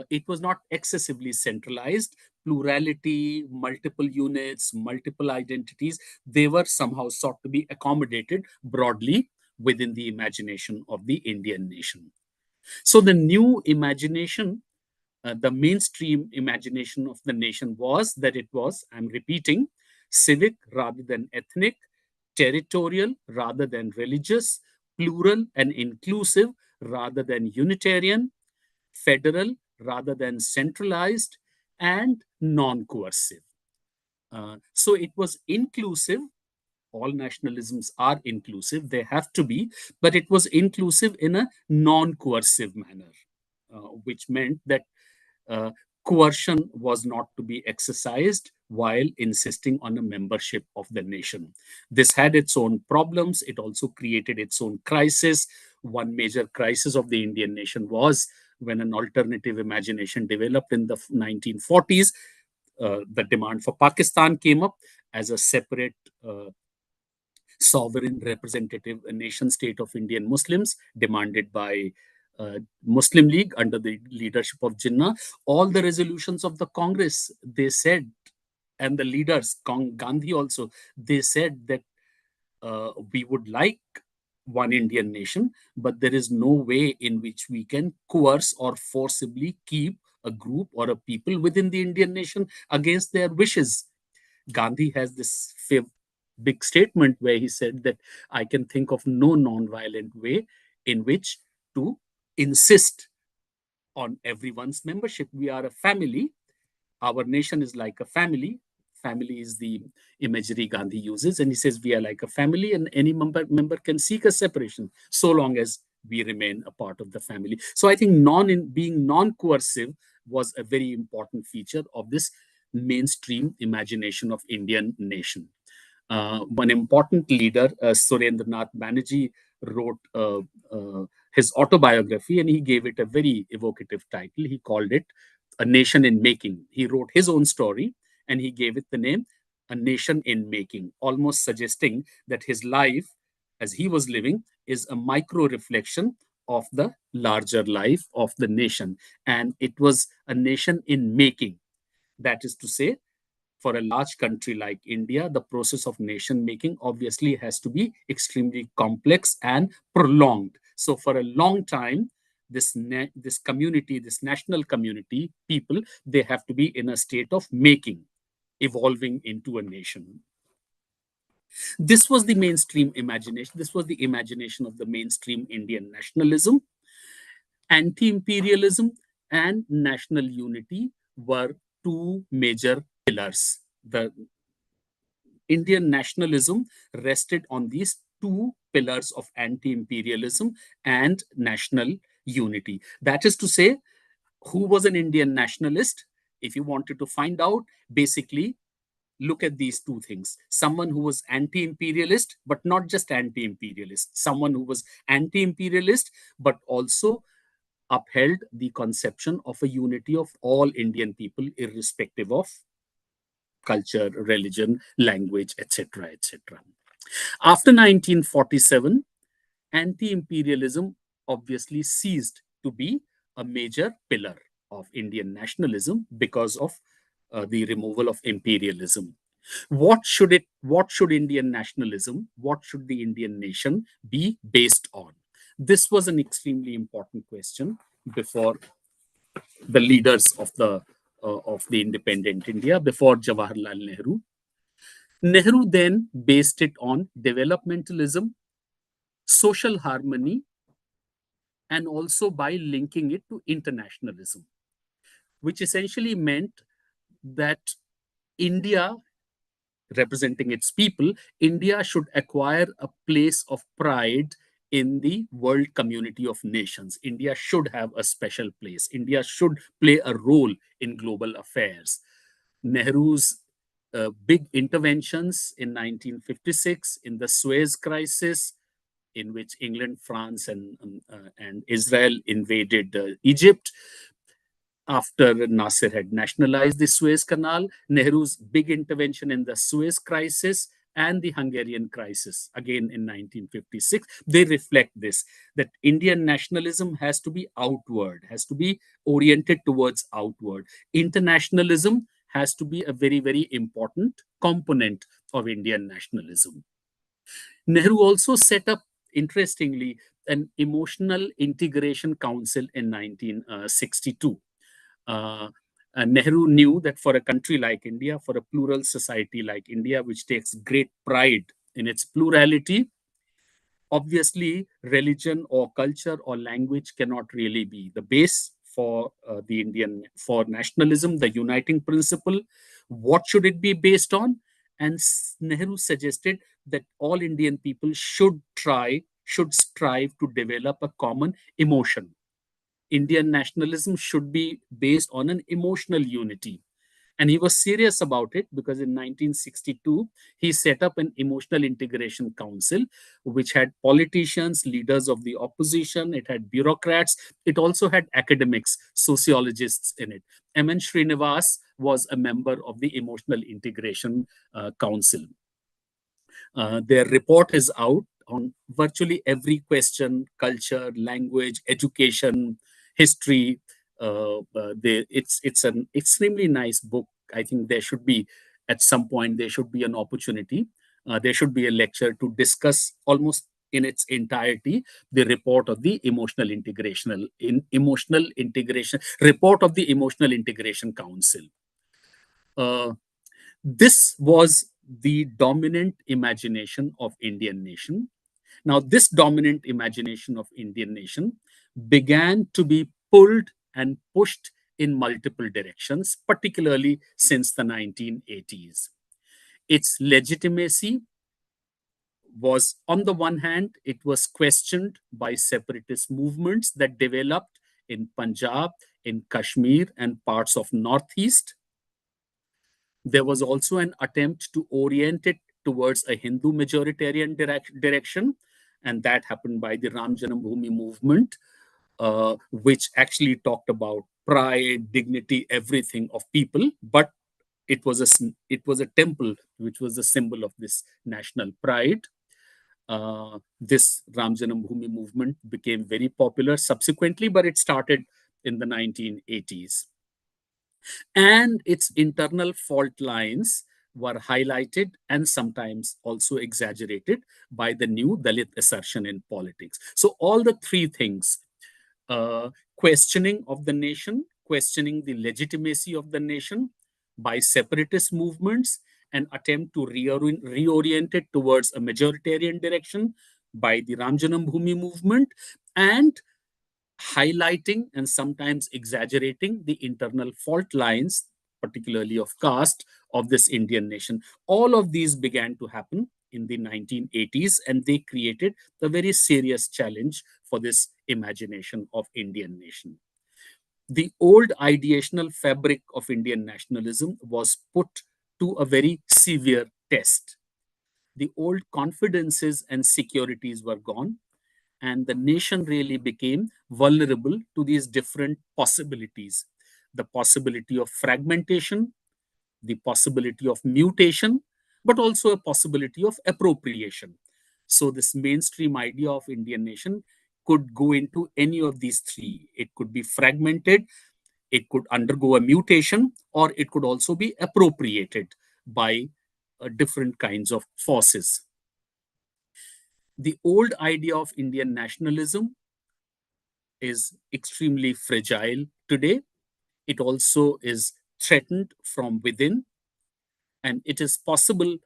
it was not excessively centralized. Plurality, multiple units, multiple identities, they were somehow sought to be accommodated broadly within the imagination of the Indian nation. So the new imagination, the mainstream imagination of the nation was that it was, I'm repeating, civic rather than ethnic, territorial rather than religious, plural and inclusive rather than unitarian, federal rather than centralized, and non coercive. So it was inclusive. All nationalisms are inclusive, they have to be, but it was inclusive in a non coercive manner, which meant that uh, coercion was not to be exercised while insisting on a membership of the nation. This had its own problems. It also created its own crisis. One major crisis of the Indian nation was when an alternative imagination developed in the 1940s. The demand for Pakistan came up as a separate sovereign representative nation state of Indian Muslims, demanded by Muslim League under the leadership of Jinnah. All the resolutions of the Congress, they said, and the leaders, Gandhi also, they said that we would like one Indian nation, but there is no way in which we can coerce or forcibly keep a group or a people within the Indian nation against their wishes. Gandhi has this big statement where he said that I can think of no non-violent way in which to insist on everyone's membership. We are a family. Our nation is like a family. Family is the imagery Gandhi uses. And he says we are like a family and any member can seek a separation so long as we remain a part of the family. So I think being non-coercive was a very important feature of this mainstream imagination of Indian nation. One important leader, Surendranath Banerjee, wrote his autobiography and he gave it a very evocative title. He called it A Nation in Making. He wrote his own story and he gave it the name A Nation in Making, almost suggesting that his life, as he was living, is a micro reflection of the larger life of the nation. And it was a nation in making. That is to say, for a large country like India, the process of nation making obviously has to be extremely complex and prolonged. So, for a long time, this community, this national community, people, they have to be in a state of making, evolving into a nation. This was the mainstream imagination. This was the imagination of the mainstream Indian nationalism. Anti imperialism and national unity were two major pillars. The Indian nationalism rested on these two pillars of anti imperialism and national unity. That is to say, who was an Indian nationalist? If you wanted to find out, basically, look at these two things. Someone who was anti imperialist, but not just anti imperialist, someone who was anti imperialist, but also upheld the conception of a unity of all Indian people, irrespective of culture, religion, language, etc., etc. After 1947, anti-imperialism obviously ceased to be a major pillar of Indian nationalism because of the removal of imperialism. What should Indian nationalism, what should the Indian nation be based on? This was an extremely important question before the leaders of the independent India, before Jawaharlal Nehru. Nehru then based it on developmentalism, social harmony, and also by linking it to internationalism, which essentially meant that India, representing its people, India should acquire a place of pride in the world community of nations. India should have a special place. India should play a role in global affairs. Nehru's big interventions in 1956 in the Suez Crisis, in which England, France, and Israel invaded Egypt. After Nasser had nationalized the Suez Canal, Nehru's big intervention in the Suez Crisis and the Hungarian crisis, again in 1956, they reflect this, that Indian nationalism has to be outward, has to be oriented towards outward. Internationalism has to be a very, very important component of Indian nationalism. Nehru also set up, interestingly, an emotional integration council in 1962. Uh, Nehru knew that for a country like India, for a plural society like India, which takes great pride in its plurality, obviously religion or culture or language cannot really be the base for the Indian, for nationalism, the uniting principle. What should it be based on? And Nehru suggested that all Indian people should strive to develop a common emotion. Indian nationalism should be based on an emotional unity. And he was serious about it because in 1962, he set up an emotional integration council, which had politicians, leaders of the opposition, it had bureaucrats, it also had academics, sociologists in it. M.N. Srinivas was a member of the emotional integration council. Their report is out on virtually every question: culture, language, education, history. It's an extremely nice book. I think there should be, at some point, there should be an opportunity. There should be a lecture to discuss almost in its entirety the report of the emotional integration report of the Emotional Integration Council. Uh, this was the dominant imagination of Indian nation. Now, this dominant imagination of Indian nation began to be pulled and pushed in multiple directions, particularly since the 1980s. Its legitimacy was, on the one hand, it was questioned by separatist movements that developed in Punjab, in Kashmir, and parts of Northeast. There was also an attempt to orient it towards a Hindu majoritarian direction, and that happened by the Ram Janambhoomi movement, which actually talked about pride, dignity, everything of people. But it was a temple which was a symbol of this national pride. This Ram Janambhoomi movement became very popular subsequently, but it started in the 1980s. And its internal fault lines were highlighted and sometimes also exaggerated by the new Dalit assertion in politics. So, all the three things, questioning of the nation, questioning the legitimacy of the nation by separatist movements, an attempt to reorient it towards a majoritarian direction by the Ram Janambhoomi movement, and highlighting and sometimes exaggerating the internal fault lines, particularly of caste, of this Indian nation. All of these began to happen in the 1980s, and they created a very serious challenge for this imagination of Indian nation. The old ideational fabric of Indian nationalism was put to a very severe test. The old confidences and securities were gone, and the nation really became vulnerable to these different possibilities: the possibility of fragmentation, the possibility of mutation, but also a possibility of appropriation. So, this mainstream idea of Indian nation could go into any of these three. It could be fragmented, it could undergo a mutation, or it could also be appropriated by different kinds of forces. The old idea of Indian nationalism is extremely fragile today. It also is threatened from within, and it is possible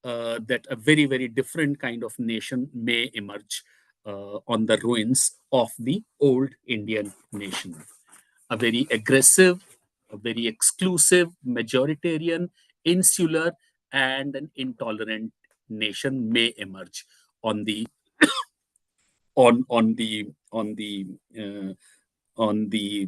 that a very, very different kind of nation may emerge on the ruins of the old Indian nation. A very aggressive, a very exclusive, majoritarian, insular, and an intolerant nation may emerge on the on the uh, on the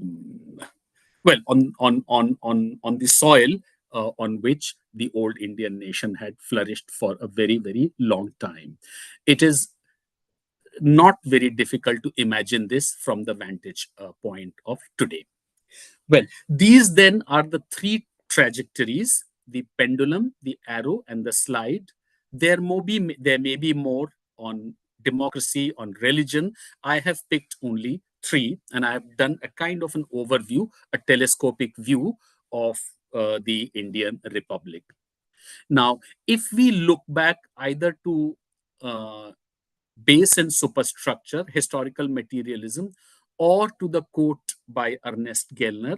well on the soil on which the old Indian nation had flourished for a very, very long time. It is not very difficult to imagine this from the vantage point of today. Well, these then are the three trajectories: the pendulum, the arrow, and the slide, There may be more on democracy, on religion. I have picked only three, and I have done a kind of an overview, a telescopic view of the Indian Republic. Now, if we look back either to uh, base and superstructure, historical materialism, or to the quote by Ernest Gellner,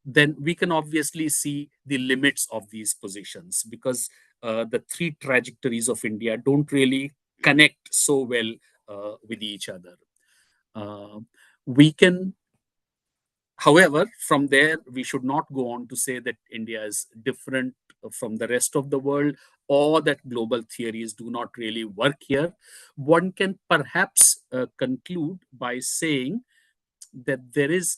then we can obviously see the limits of these positions, because the three trajectories of India don't really connect so well with each other. Uh, we can However, from there, we should not go on to say that India is different from the rest of the world, or that global theories do not really work here. One can perhaps conclude by saying that there is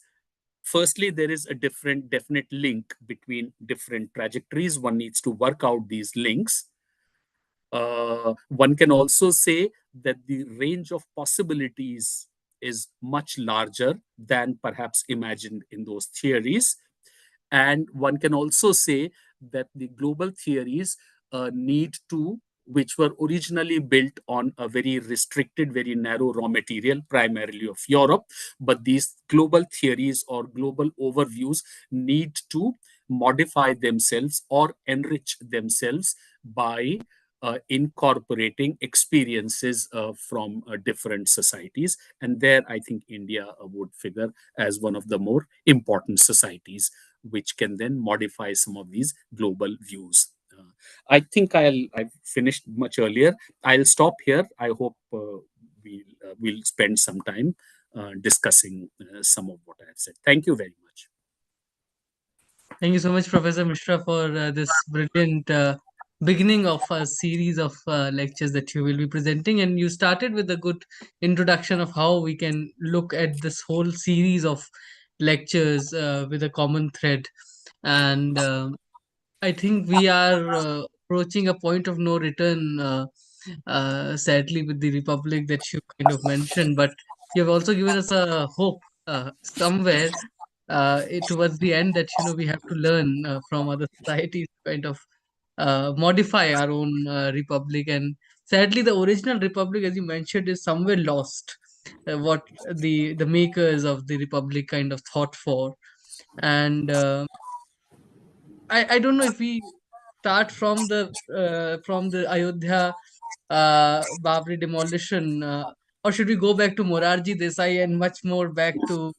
a definite link between different trajectories. One needs to work out these links. One can also say that the range of possibilities is much larger than perhaps imagined in those theories. And one can also say that the global theories which were originally built on a very restricted, very narrow raw material, primarily of Europe. But these global theories or global overviews need to modify themselves or enrich themselves by incorporating experiences from different societies. And there, I think India would figure as one of the more important societies, which can then modify some of these global views. I think I've finished much earlier. I'll stop here. I hope we'll spend some time discussing some of what I have said. Thank you very much. Thank you so much, Professor Mishra, for this brilliant beginning of a series of lectures that you will be presenting. And you started with a good introduction of how we can look at this whole series of lectures with a common thread. And I think we are approaching a point of no return, sadly, with the republic that you kind of mentioned. But you have also given us a hope somewhere towards the end that we have to learn from other societies to kind of modify our own republic. And sadly, the original republic, as you mentioned, is somewhere lost. What the makers of the republic kind of thought for, and I don't know if we start from the Ayodhya Babri demolition, or should we go back to Morarji Desai and much more back to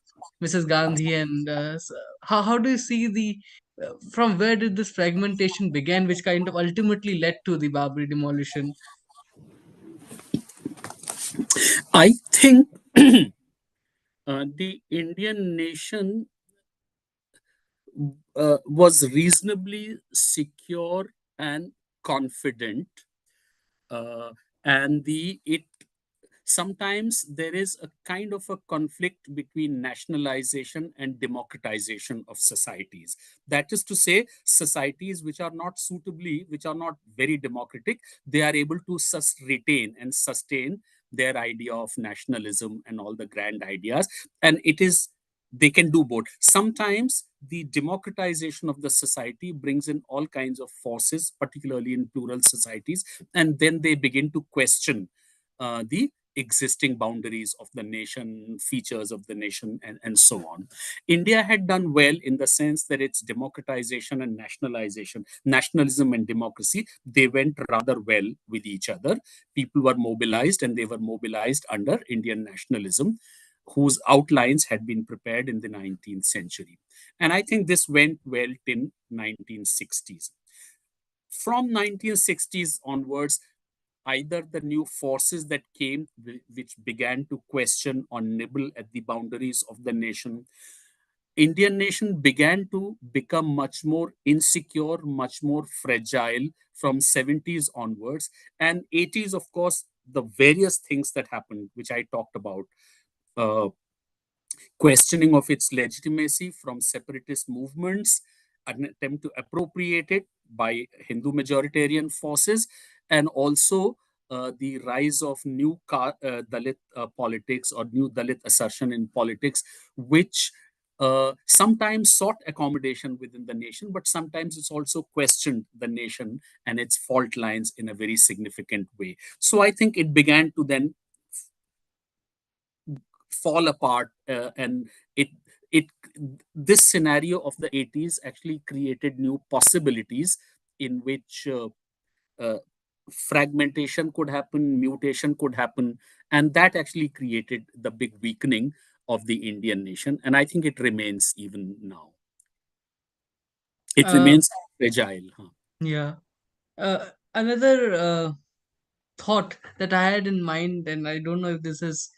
Mrs. Gandhi? And how do you see the from where did this fragmentation begin, which kind of ultimately led to the Babri demolition? I think the Indian nation was reasonably secure and confident, uh, and the it sometimes there is a kind of a conflict between nationalization and democratization of societies. That is to say, societies which are not very democratic, they are able to retain and sustain their idea of nationalism and all the grand ideas. And they can do both. Sometimes the democratization of the society brings in all kinds of forces, particularly in plural societies, and then they begin to question the existing boundaries of the nation, features of the nation, and so on. India had done well in the sense that its democratization and nationalization, nationalism and democracy, they went rather well with each other. People were mobilized, and they were mobilized under Indian nationalism, whose outlines had been prepared in the 19th century. And I think this went well till 1960s. From 1960s onwards, either the new forces that came, which began to question or nibble at the boundaries of the nation, Indian nation began to become much more insecure, much more fragile from 70s onwards. And 80s, of course, the various things that happened, which I talked about, uh, questioning of its legitimacy from separatist movements, an attempt to appropriate it by Hindu majoritarian forces, and also the rise of Dalit politics or new Dalit assertion in politics, which sometimes sought accommodation within the nation, but sometimes it's also questioned the nation and its fault lines in a very significant way. So I think it began to then fall apart, and it this scenario of the 80s actually created new possibilities in which uh, fragmentation could happen, mutation could happen, and that actually created the big weakening of the Indian nation. And I think it remains even now. It Uh, remains fragile. Huh? yeah. Another thought that I had in mind, and I don't know if this is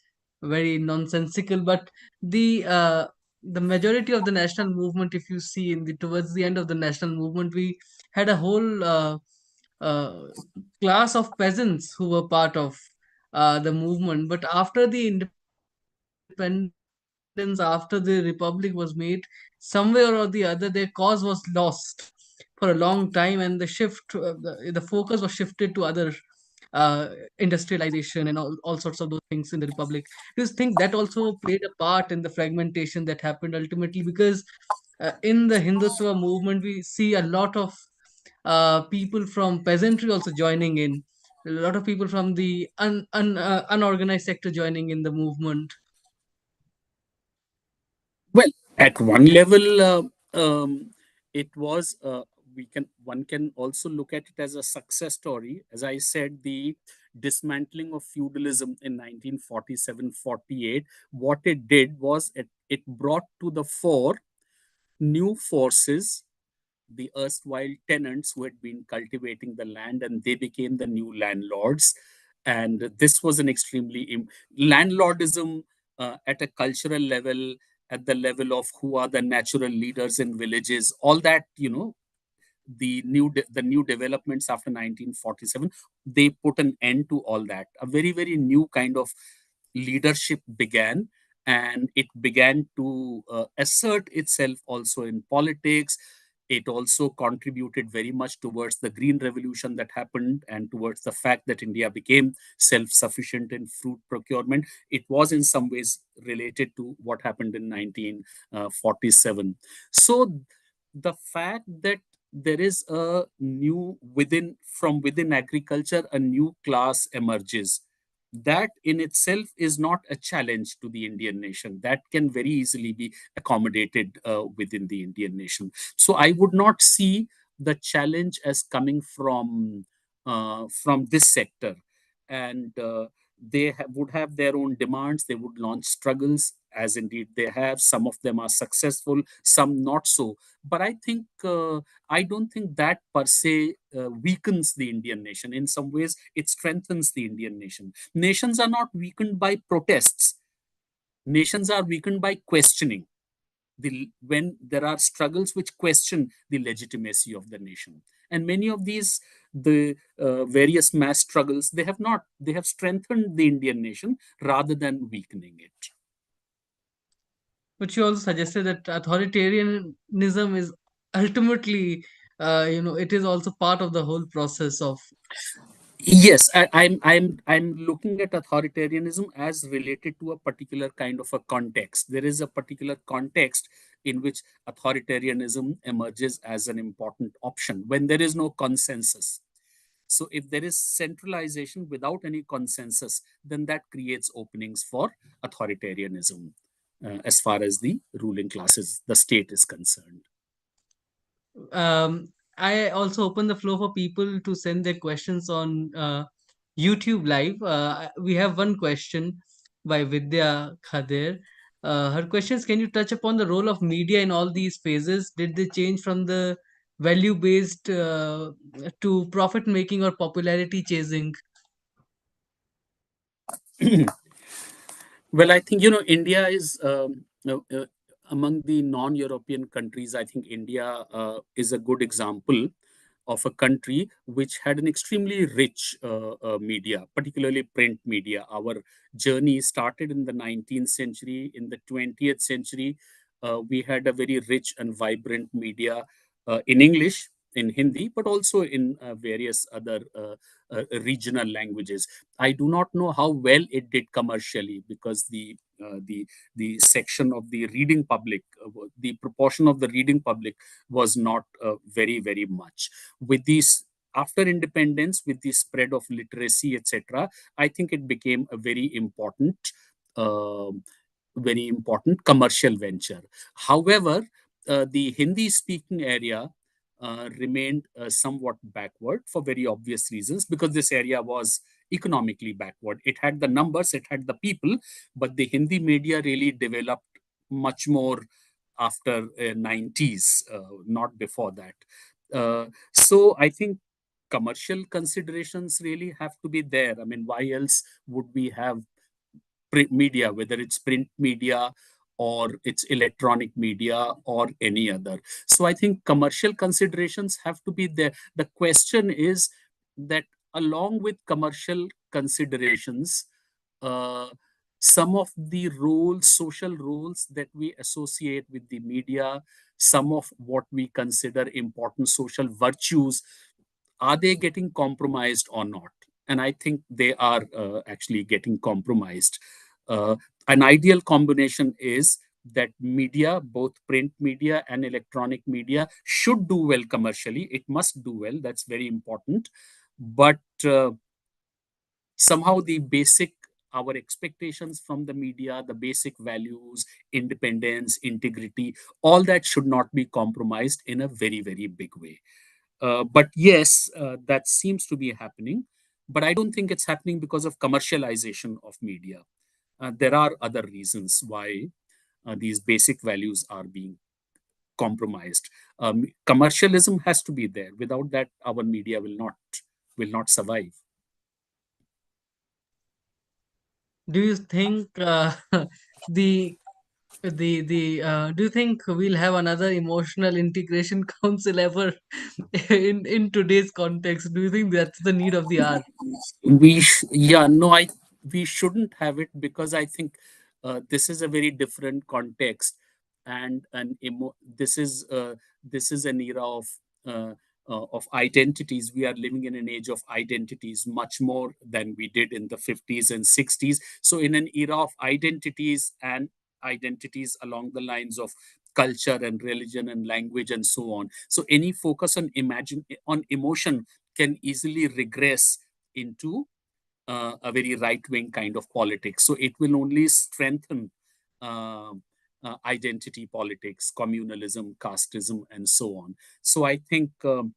very nonsensical, but the majority of the national movement, if you see in the towards the end of the national movement, we had a whole uh, class of peasants who were part of the movement. But after the independence, after the republic was made, somewhere or the other, their cause was lost for a long time, and the focus was shifted to other industrialization and all sorts of those things in the republic. Do you think that also played a part in the fragmentation that happened ultimately? Because in the Hindutva movement, we see a lot of people from peasantry also joining in, a lot of people from the unorganized sector joining in the movement. Well, at one level, it was. We can one can also look at it as a success story. As I said, the dismantling of feudalism in 1947-48. What it did was it brought to the fore new forces, the erstwhile tenants who had been cultivating the land, and they became the new landlords. And this was an extremely landlordism at a cultural level, at the level of who are the natural leaders in villages, all that, the new developments after 1947, they put an end to all that. A very very new kind of leadership began, and it began to assert itself also in politics. It also contributed very much towards the green revolution that happened, and towards the fact that India became self sufficient in fruit procurement. It was in some ways related to what happened in 1947. So the fact that there is a new within from within agriculture, a new class emerges, that in itself is not a challenge to the Indian nation. That can very easily be accommodated within the Indian nation. So I would not see the challenge as coming from this sector. And they would have their own demands. They would launch struggles, as indeed they have. Some of them are successful, some not so. But I don't think that per se weakens the Indian nation. In some ways, it strengthens the Indian nation. Nations are not weakened by protests. Nations are weakened by questioning. When there are struggles which question the legitimacy of the nation, and many of these, the various mass struggles, they have strengthened the Indian nation rather than weakening it. But you also suggested that authoritarianism is ultimately, it is also part of the whole process of. Yes, I'm looking at authoritarianism as related to a particular kind of a context. There is a particular context in which authoritarianism emerges as an important option when there is no consensus. So if there is centralization without any consensus, then that creates openings for authoritarianism, as far as the ruling classes, the state is concerned. um, I also open the floor for people to send their questions on YouTube Live. We have one question by Vidya Khader. Her question is: can you touch upon the role of media in all these phases? Did they change from the value based to profit making or popularity chasing? Well, I think India is among the non-European countries. I think India is a good example of a country which had an extremely rich media, particularly print media. Our journey started in the 19th century. In the 20th century, we had a very rich and vibrant media in English, in Hindi, but also in various other regional languages. I do not know how well it did commercially, because the the section of the reading public, the proportion of the reading public was not very much. With these After independence, with the spread of literacy, etc., I think it became a um very important commercial venture. However, the Hindi speaking area remained somewhat backward for very obvious reasons, because this area was economically backward. It had the numbers, it had the people, but the Hindi media really developed much more after 90s, not before that. So I think commercial considerations really have to be there. I mean, why else would we have print media, whether it's print media or it's electronic media or any other? So I think commercial considerations have to be there. The question is that along with commercial considerations, uh, some of the roles, social roles that we associate with the media, some of what we consider important social virtues, are they getting compromised or not? And I think they are actually getting compromised. Uh, an ideal combination is that media, both print media and electronic media, should do well commercially. It must do well. That's very important. But somehow the basic our expectations from the media, the basic values, independence, integrity, all that should not be compromised in a very big way. But yes, that seems to be happening. But I don't think it's happening because of commercialization of media. There are other reasons why these basic values are being compromised. Commercialism has to be there. Without that, our media will not survive. Do you think the do you think we'll have another emotional integration council ever in today's context? Do you think that's the need of the hour? Yeah, no, I we shouldn't have it, because I think this is a very different context, this is an era of identities. We are living in an age of identities much more than we did in the 50s and 60s. So in an era of identities, and identities along the lines of culture and religion and language and so on, so any focus on emotion can easily regress into a very right wing kind of politics. So it will only strengthen uh, identity politics, communalism, casteism, and so on. So I think um,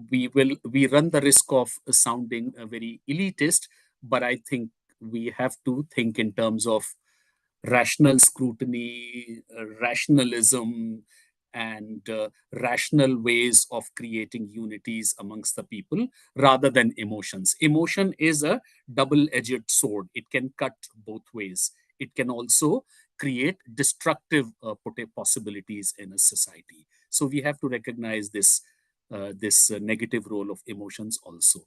we run the risk of sounding very elitist, but I think we have to think in terms of rational scrutiny, rationalism, and rational ways of creating unities amongst the people rather than emotions. Emotion is a double edged sword, it can cut both ways. It can also create destructive possibilities in a society. So we have to recognize this negative role of emotions also.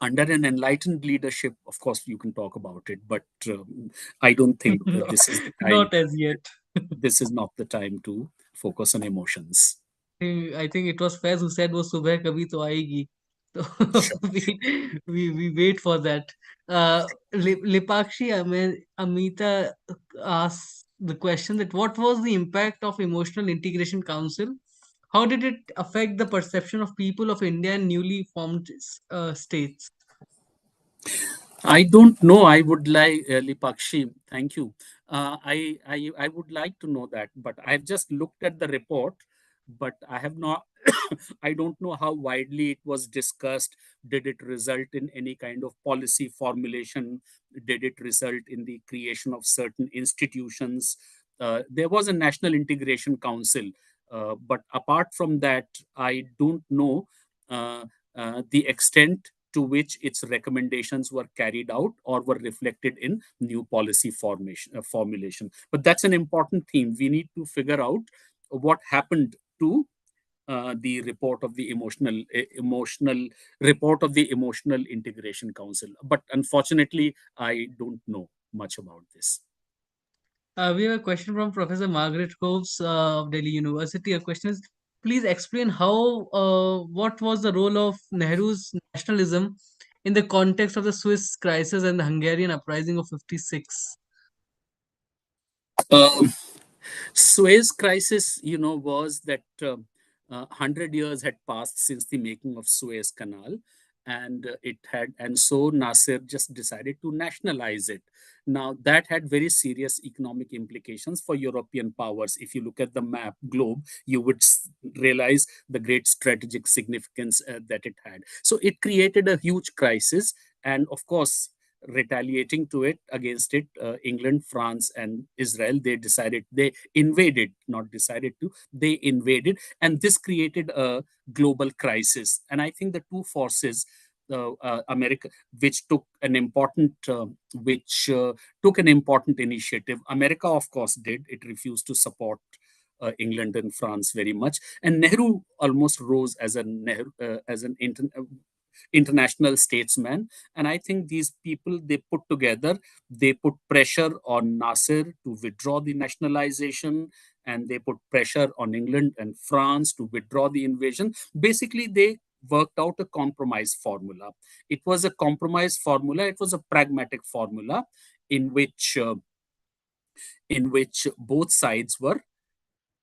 Under an enlightened leadership, of course, you can talk about it, but I don't think this is the time. Not as yet. This is not the time to focus on emotions. I think it was Faiz who said वो सुबह कभी तो आएगी. So Sure. we wait for that. Lipakshi Amita asked the question that what was the impact of Emotional Integration Council? How did it affect the perception of people of India and newly formed states? I don't know. I would like Lipakshi. Thank you. I would like to know that, but I've just looked at the report, but I have not. I don't know how widely it was discussed. Did it result in any kind of policy formulation? Did it result in the creation of certain institutions? There was a National Integration Council, but apart from that, I don't know uh, the extent to which its recommendations were carried out or were reflected in new policy formulation. But that's an important theme. We need to figure out what happened to the report of the emotional report of the Emotional Integration Council. But unfortunately, I don't know much about this. We have a question from Professor Margaret Coves of Delhi University. Her question is, please explain what was the role of Nehru's nationalism in the context of the Swiss crisis and the Hungarian uprising of 56? Um, Suez crisis, was that 100 years had passed since the making of Suez Canal, and so Nasser just decided to nationalize it. Now that had very serious economic implications for European powers. If you look at the map globe, you would realize the great strategic significance that it had. So it created a huge crisis, and of course, retaliating to it against it, England, France, and Israel, they invaded, not decided to, they invaded, and this created a global crisis. And I think the two forces, America, which took an important which took an important initiative. America, of course, did. It refused to support England and France very much, and Nehru almost rose as as an international statesman. And I think these people, they put pressure on Nasser to withdraw the nationalization, and they put pressure on England and France to withdraw the invasion. Basically, they worked out a compromise formula. It was a compromise formula. It was a pragmatic formula in which both sides were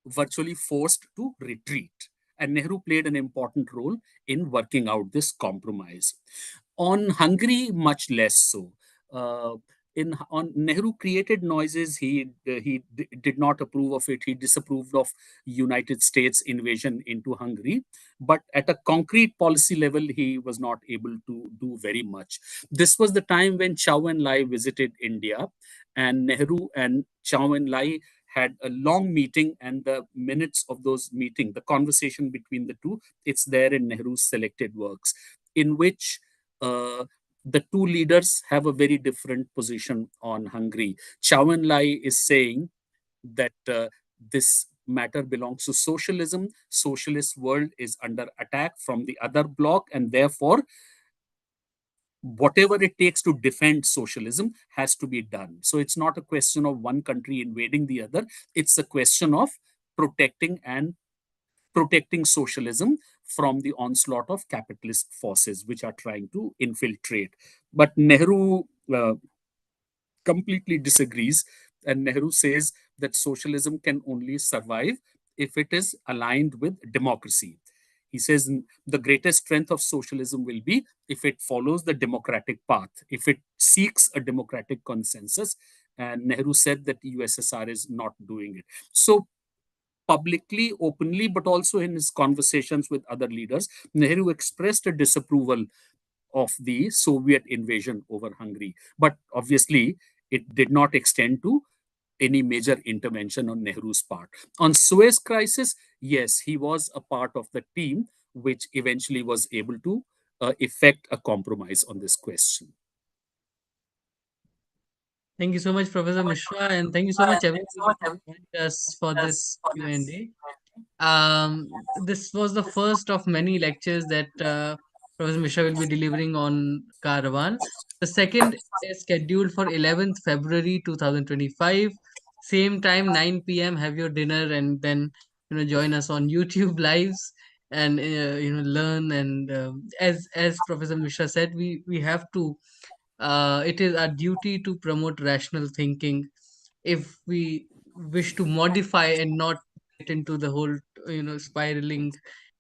virtually forced to retreat. And Nehru played an important role in working out this compromise. On Hungary, much less so. Uh, on Nehru created noises. He did not approve of it. He disapproved of United States invasion into Hungary, but at a concrete policy level, he was not able to do very much. This was the time when Chow and Lai visited India, and Nehru and Chow and Lai had a long meeting, and the minutes of those meeting, the conversation between the two, it's there in Nehru's selected works, in which uh, the two leaders have a very different position on Hungary. Chow En Lai is saying that this matter belongs to socialism. Socialist world is under attack from the other bloc, and therefore whatever it takes to defend socialism has to be done. So it's not a question of one country invading the other. It's a question of protecting and protecting socialism from the onslaught of capitalist forces which are trying to infiltrate. But Nehru completely disagrees, and Nehru says that socialism can only survive if it is aligned with democracy. He says the greatest strength of socialism will be if it follows the democratic path, if it seeks a democratic consensus. And Nehru said that the USSR is not doing it. So publicly, openly, but also in his conversations with other leaders, Nehru expressed a disapproval of the Soviet invasion over Hungary. But obviously, it did not extend to any major intervention on Nehru's part. On Suez crisis, yes, he was a part of the team which eventually was able to effect a compromise on this question. Thank you so much, Professor Mishra, and thank you so much, everybody, who joined us for this Q&A. This was the first of many lectures that Professor Mishra will be delivering on Caravan. The second is scheduled for 11th February 2025. Same time, 9 p.m. Have your dinner and then join us on YouTube lives and learn. And as Professor Mishra said, we have to. It is our duty to promote rational thinking if we wish to modify and not get into the whole spiraling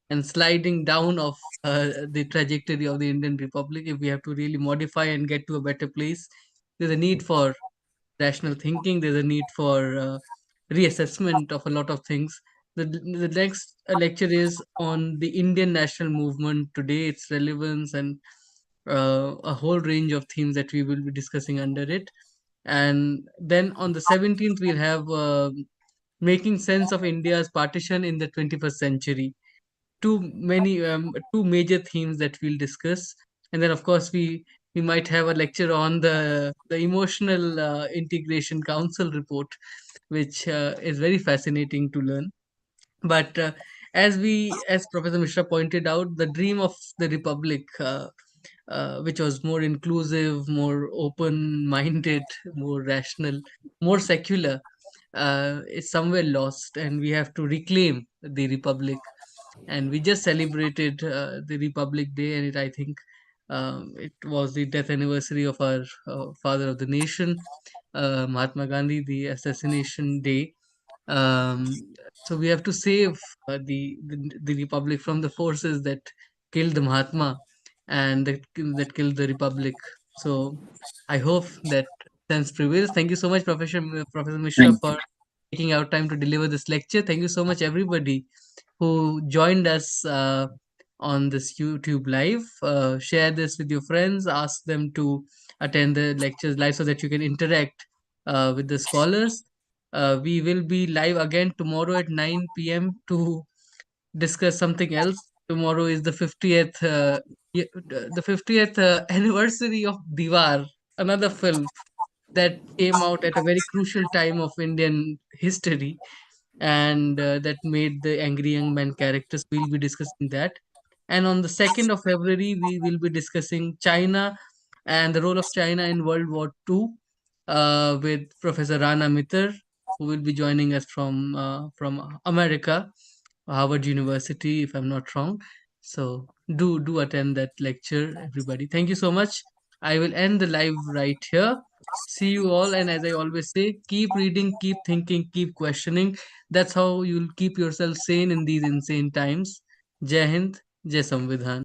and sliding down of the trajectory of the Indian Republic. If we have to really modify and get to a better place, there's a need for rational thinking. There's a need for reassessment of a lot of things. The next lecture is on the Indian national movement today, its relevance, and a whole range of themes that we will be discussing under it. And then on the 17th, we'll have making sense of India's partition in the 21st century. Two major themes that we'll discuss. And then, of course, we might have a lecture on the Emotional Integration Council report, which is very fascinating to learn. But as Professor Mishra pointed out, the dream of the Republic, which was more inclusive, more open-minded, more rational, more secular, is somewhere lost, and we have to reclaim the Republic. And we just celebrated the Republic Day, and I think It was the death anniversary of our father of the nation, Mahatma Gandhi, the assassination day. So we have to save the republic from the forces that killed the Mahatma and that killed the republic. So I hope that sense prevails. Thank you so much, Professor Mishra, Thank for taking out time to deliver this lecture. Thank you so much, everybody who joined us on this YouTube live. Share this with your friends. Ask them to attend the lectures live so that you can interact with the scholars. We will be live again tomorrow at 9 p.m. to discuss something else. Tomorrow is the 50th the 50th anniversary of Diwar, another film that came out at a very crucial time of Indian history, and that made the angry young man characters. We'll be discussing that. And on the 2nd of February, we will be discussing China and the role of China in World War II with Professor Rana Mitter, who will be joining us from America, Harvard University, if I'm not wrong. So do attend that lecture, everybody. Thank you so much. I will end the live right here. See you all, and as I always say, keep reading, keep thinking, keep questioning. That's how you'll keep yourself sane in these insane times. Jai Hind, Jai Samvidhan.